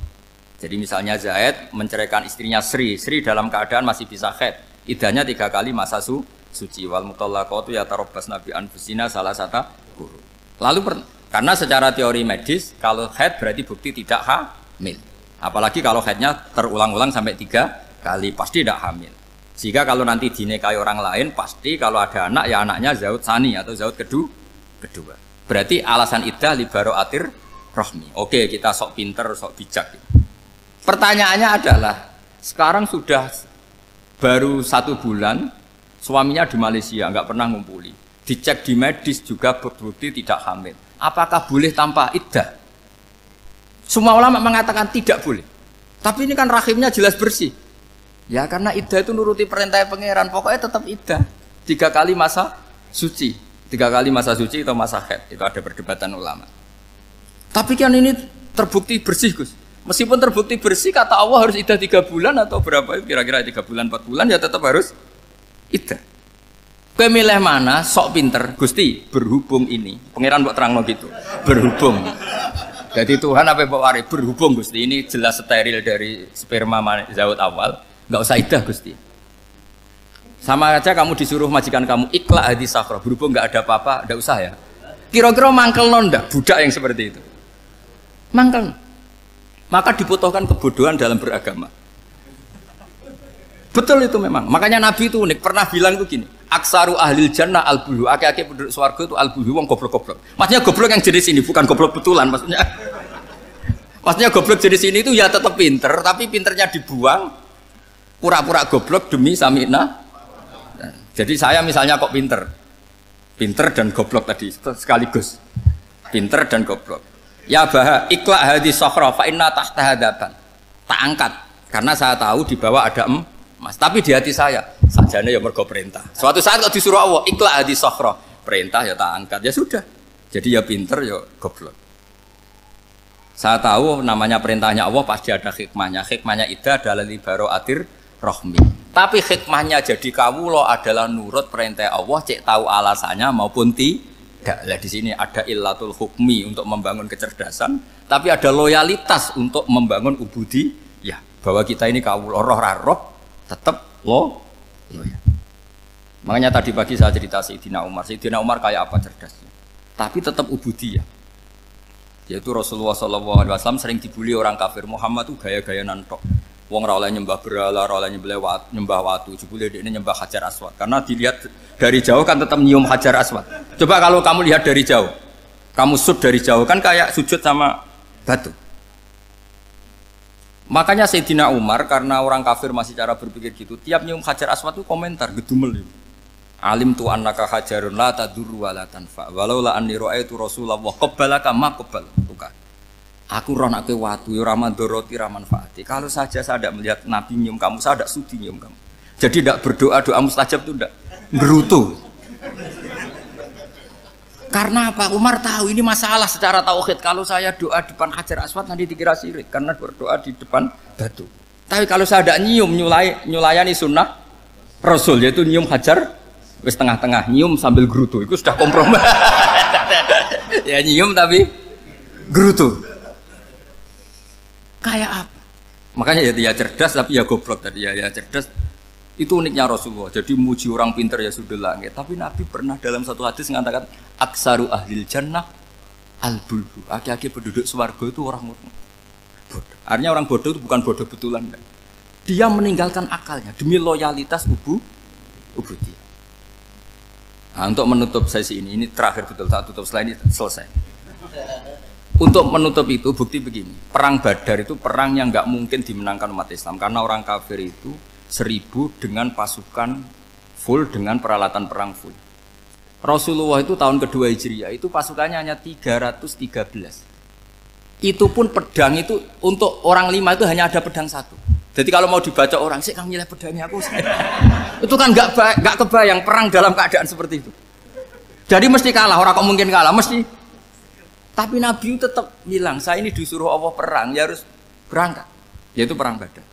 Jadi misalnya Zaid menceraikan istrinya Sri dalam keadaan masih bisa haid. Iddahnya 3 kali masa suci. Wal mutallaqatu yatarabbasna bi anfusina salah satu guru. Lalu karena secara teori medis kalau haid berarti bukti tidak hamil. Apalagi kalau haidnya terulang-ulang sampai 3 kali pasti tidak hamil. Sehingga kalau nanti dinikahi orang lain pasti kalau ada anak ya anaknya zaud sani atau zaud kedua. Berarti alasan iddah li baro'atir rahmi. Oke, kita sok pinter, sok bijak. Pertanyaannya adalah sekarang sudah baru 1 bulan suaminya di Malaysia nggak pernah ngumpuli, dicek di medis juga berbukti tidak hamil. Apakah boleh tanpa iddah? Semua ulama mengatakan tidak boleh. Tapi ini kan rahimnya jelas bersih. Ya karena iddah itu nuruti perintah pangeran, pokoknya tetap iddah 3 kali masa suci, 3 kali masa suci atau masa haid. Itu ada perdebatan ulama. Tapi kan ini terbukti bersih, Gus. Meskipun terbukti bersih, kata Allah harus iddah 3 bulan atau berapa? Kira-kira 3 bulan, 4 bulan ya tetap harus iddah. Kowe milih mana? Sok pinter, Gusti. Berhubung ini, pangeran mbok terangno gitu. Berhubung. Jadi Tuhan apa mbok wari? Berhubung Gusti. Ini jelas steril dari sperma zaut awal. Enggak usah iddah Gusti. Sama aja kamu disuruh majikan kamu ikhla hadis sakhra. Berhubung enggak ada apa-apa, enggak usah ya. Kira-kira mangkel ndak budak yang seperti itu? Mangkel. Maka dibutuhkan kebodohan dalam beragama. Betul itu memang. Makanya Nabi itu unik, pernah bilang itu gini, aksaru ahlil jannah al-bulhu, aki-aki penduduk swarga itu al-bulhu, wong goblok-goblok. Maksudnya goblok yang jenis ini, bukan goblok betulan maksudnya. Maksudnya goblok jenis ini itu ya tetap pinter, tapi pinternya dibuang, pura-pura goblok demi samina. Jadi saya misalnya kok pinter dan goblok tadi sekaligus, pinter dan goblok. Ya bah, ikhla hadis sakhra fa inna tahta hadaban. Tak angkat karena saya tahu di bawah ada emas. Tapi di hati saya sajane ya mergo perintah. Suatu saat kalau disuruh Allah ikhla hadis sakhra, perintah ya tak angkat. Ya sudah. Jadi ya pinter ya goblok. Saya tahu namanya perintahnya Allah pasti ada hikmahnya. Hikmahnya iddah adalah li baro'atir rahmi. Tapi hikmahnya jadi kawula adalah nurut perintah Allah, cek tahu alasannya maupun tidak. Lah di sini ada illatul hukmi untuk membangun kecerdasan, tapi ada loyalitas untuk membangun ubudi. Ya, bahwa kita ini kawula roh tetap loyal. Makanya tadi pagi saya cerita Sayyidina Umar. Sayyidina Umar kayak apa cerdasnya? Tapi tetap ubudiyah. Yaitu Rasulullah SAW sering dibully orang kafir. Muhammad tuh gaya-gaya nantok. Wong ora oleh nyembah berhala, ora oleh nyembah watu, jebule ini nyembah Hajar Aswad. Karena dilihat dari jauh kan tetap nyium Hajar Aswad. Coba kalau kamu lihat dari jauh, kamu sujud dari jauh kan kayak sujud sama batu. Makanya Sayyidina Umar karena orang kafir masih cara berpikir gitu, tiap nyium Hajar Aswad itu komentar gedumel. Alim tu annaka hajarun la tadurru wa la tanfa. Walau la anni ra'aitu Rasulullah qabbalaka ma qabbaltuka. Aku ronake watu ya ora mandoroti ra manfaati. Kalau saja saya tidak melihat Nabi nyium kamu, saya tidak sudi nyium kamu. Jadi tidak berdoa doa mustajab itu tidak gerutu. Karena apa? Umar tahu ini masalah secara tauhid. Kalau saya doa di depan Hajar Aswad nanti dikira syirik karena berdoa di depan batu. Tapi kalau saya tidak nyium nyulayani sunnah Rasul yaitu nyium Hajar wis tengah-tengah nyium sambil gerutu itu sudah kompromi. Ya nyium tapi gerutu. Kayak apa? Makanya ya cerdas tapi ya goblok tadi ya cerdas. Itu uniknya Rasulullah. Jadi muji orang pintar ya sudah langit. Tapi Nabi pernah dalam satu hadis mengatakan aksaru ahlil jannah al-bulhu. Aki-aki penduduk swarga itu orang bodoh. Artinya orang bodoh itu bukan bodoh betulan. Dia meninggalkan akalnya demi loyalitas ubudi. Nah, untuk menutup sesi ini terakhir betul saat tutup setelah ini selesai. Untuk menutup itu bukti begini, perang Badar itu perang yang nggak mungkin dimenangkan umat Islam karena orang kafir itu 1000 dengan pasukan full dengan peralatan perang full. Rasulullah itu tahun kedua Hijriah itu pasukannya hanya 313. Itu pun pedang itu untuk orang 5 itu hanya ada pedang 1. Jadi kalau mau dibaca orang sih kamu nyileh pedangnya aku. Itu kan nggak kebayang perang dalam keadaan seperti itu. Jadi mesti kalah, orang kok mungkin kalah mesti. Tapi Nabi tetap bilang, saya ini disuruh Allah perang, ya harus berangkat. Yaitu perang Badar.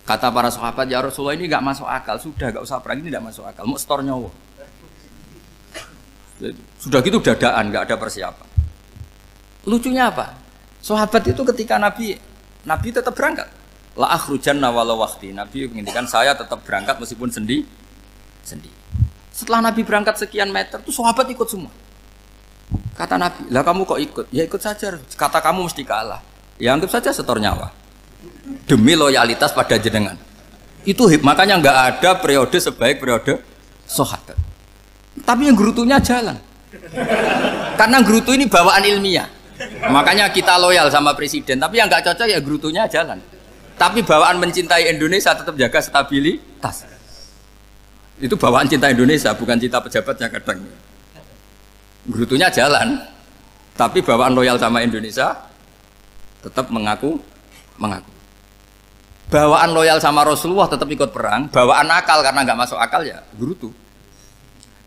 Kata para sahabat, ya Rasulullah ini nggak masuk akal, sudah nggak usah perang, ini nggak masuk akal, mau setor nyawa. Sudah gitu dadaan, nggak ada persiapan. Lucunya apa? Sahabat itu ketika Nabi tetap berangkat. La akhrujanna walau waqti. Nabi menginginkan saya tetap berangkat meskipun sendi. Setelah Nabi berangkat sekian meter, tuh sahabat ikut semua. Kata Nabi, lah kamu kok ikut? Ya ikut saja. Kata kamu mesti kalah. Ya anggap saja setor nyawa. Demi loyalitas pada jenengan. Itu makanya nggak ada periode sebaik periode sahabat. Tapi yang gerutunya jalan. Karena gerutu ini bawaan ilmiah. Makanya kita loyal sama presiden. Tapi yang nggak cocok ya gerutunya jalan. Tapi bawaan mencintai Indonesia tetap jaga stabilitas. Itu bawaan cinta Indonesia, bukan cinta pejabatnya kadang. Gerutunya jalan. Tapi bawaan loyal sama Indonesia tetap mengaku. Bawaan loyal sama Rasulullah tetap ikut perang. Bawaan akal karena nggak masuk akal ya gerutu.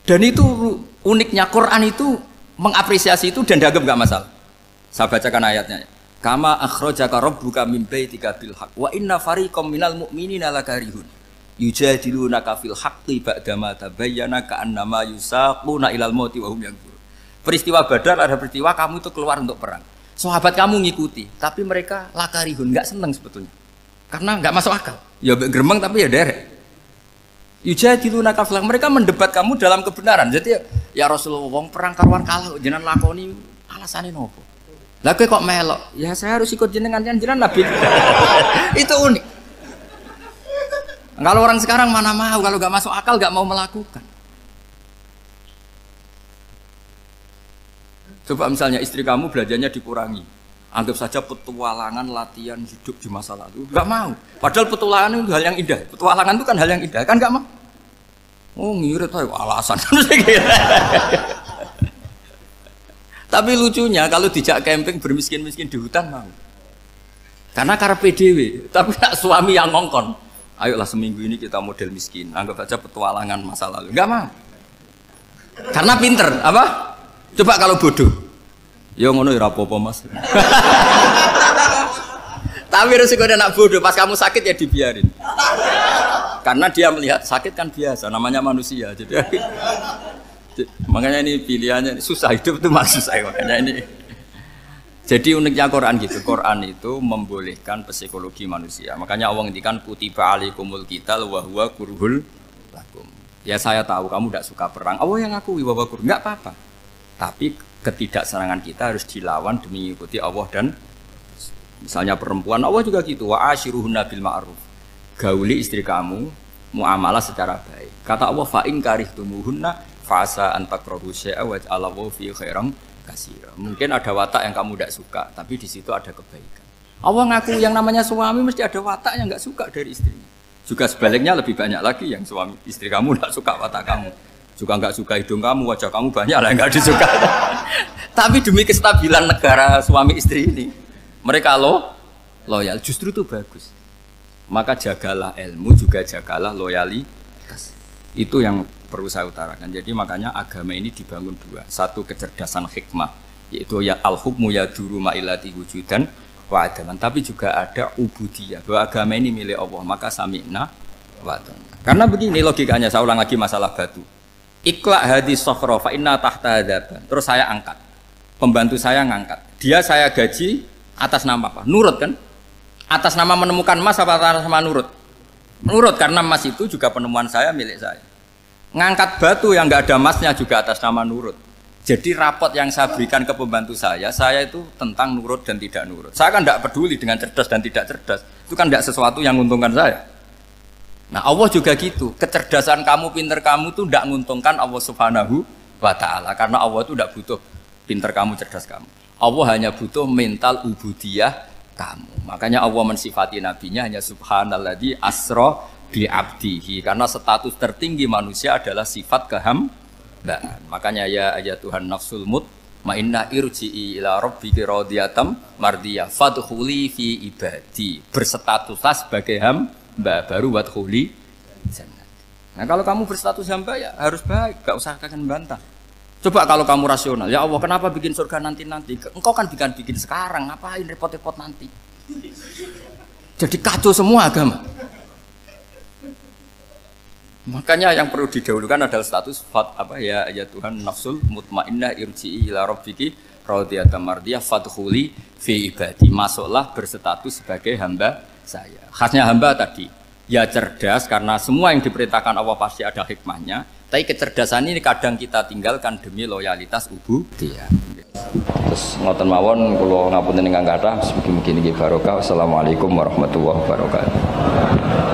Dan itu uniknya Quran itu mengapresiasi itu dan dianggap nggak masalah. Saya bacakan ayatnya. Kama akhrajaka rabbuka min baitika bil haqq wa inna fariqam minal mu'minina lakarihun yujadilunaka fil haqqi ba'dama tabayyana ka'annama yusaquna ilal mauti wa hum yanzurun. Peristiwa Badar ada peristiwa kamu itu keluar untuk perang. Sahabat kamu ngikuti, tapi mereka lakarihun, nggak senang sebetulnya. Karena nggak masuk akal. Ya geremeng tapi ya derek. Yujadilunaka fil haqq, mereka mendebat kamu dalam kebenaran. Jadi ya Rasulullah wong perang karuan kalah jenengan lakoni alasane nopo? Lah kok melok? Ya saya harus ikut jenengan Nabi. Itu unik. Kalau orang sekarang mana mau, kalau nggak masuk akal nggak mau melakukan. Coba misalnya istri kamu belajarnya dikurangi, anggap saja petualangan latihan hidup di masa lalu, nggak mau. Padahal petualangan itu hal yang indah. Petualangan itu kan hal yang indah, kan nggak mau? Oh ngirit ayo alasan. Tapi lucunya kalau dijak camping bermiskin-miskin di hutan mau. Karena karepe dhewe, tapi nak suami yang ngongkon. Ayolah seminggu ini kita model miskin, anggap saja petualangan masa lalu. Enggak mau. Karena pinter, apa? Coba kalau bodoh. Ya ngono ya apa-apa Mas. Tapi resikonya nak bodoh, pas kamu sakit ya dibiarin. Karena dia melihat sakit kan biasa, namanya manusia. Makanya ini pilihannya susah, hidup itu maksud saya makanya ini. Jadi uniknya Quran gitu, Quran itu membolehkan psikologi manusia. Makanya Allah ngendikan kutiba alaikumul qital wa huwa kurhul lakum. Ya saya tahu kamu tidak suka perang. Allah yang ngakui wa huwa kurhul, enggak apa-apa. Tapi ketidaksenangan kita harus dilawan demi mengikuti Allah dan misalnya perempuan Allah juga gitu, wa ashiruhunna bil ma'ruf. Gauli istri kamu muamalah secara baik. Kata Allah fa in karihtumuhunna fasa antakrahu syai'a wa ja'alallahu fi khairan katsira. Mungkin ada watak yang kamu tidak suka, tapi di situ ada kebaikan. Allah ngaku yang namanya suami mesti ada watak yang enggak suka dari istrinya. Juga sebaliknya lebih banyak lagi yang suami istri kamu tidak suka watak kamu. Juga enggak suka hidung kamu, wajah kamu banyak lah enggak disuka. Tapi demi kestabilan negara suami istri ini, mereka loyal, justru itu bagus. Maka jagalah ilmu, juga jagalah loyalitas. Itu yang perlu saya utarakan. Jadi makanya agama ini dibangun dua. Satu kecerdasan hikmah, yaitu ya al-hukmu ya duru ma'ilati wujudan wa adaman. Tapi juga ada ubudiyah, bahwa agama ini milik Allah. Maka sami'na wa ata'na. Karena begini logikanya, saya ulang lagi masalah batu. Iqla hadis sokhro fa inna tahta adaban. Terus saya angkat. Pembantu saya ngangkat. Dia saya gaji atas nama apa? Nurut kan? Atas nama menemukan emas apa atas nama nurut? Nurut, karena emas itu juga penemuan saya, milik saya. Ngangkat batu yang nggak ada emasnya juga atas nama nurut. Jadi rapot yang saya berikan ke pembantu saya itu tentang nurut dan tidak nurut. Saya kan tidak peduli dengan cerdas dan tidak cerdas. Itu kan tidak sesuatu yang menguntungkan saya. Nah Allah juga gitu. Kecerdasan kamu, pinter kamu itu tidak menguntungkan Allah Subhanahu wa Ta'ala. Karena Allah itu tidak butuh pinter kamu, cerdas kamu. Allah hanya butuh mental ubudiyah kamu. Makanya Allah mensifati nabinya hanya subhanalladzi asra bi abdihi, karena status tertinggi manusia adalah sifat kehambaan. Makanya ya Tuhan nafsul mutmainnah irji'i ila rabbiki radhiyatam mardiyah fadkhuli fi ibadi. Berstatuslah sebagai hamba baru wadkhuli jannah. Nah kalau kamu berstatus hamba ya harus baik, gak usah kalian bantah. Coba kalau kamu rasional, ya Allah kenapa bikin surga nanti-nanti? Engkau kan bikin sekarang, ngapain repot-repot nanti? Jadi kacau semua agama. Makanya yang perlu didahulukan adalah status ya Tuhan nafsul mutmainnah irji'i ila rabbiki radiyatan mardiyah fadkhuli fi ibadi. Masuklah berstatus sebagai hamba saya. Khasnya hamba tadi ya cerdas karena semua yang diperintahkan Allah pasti ada hikmahnya. Tapi kecerdasan ini kadang kita tinggalkan demi loyalitas ubudiyah. Terus ngoten mawon kula ngapunten ingkang kathah mugi-mugi niki barokah. Assalamualaikum warahmatullahi wabarakatuh.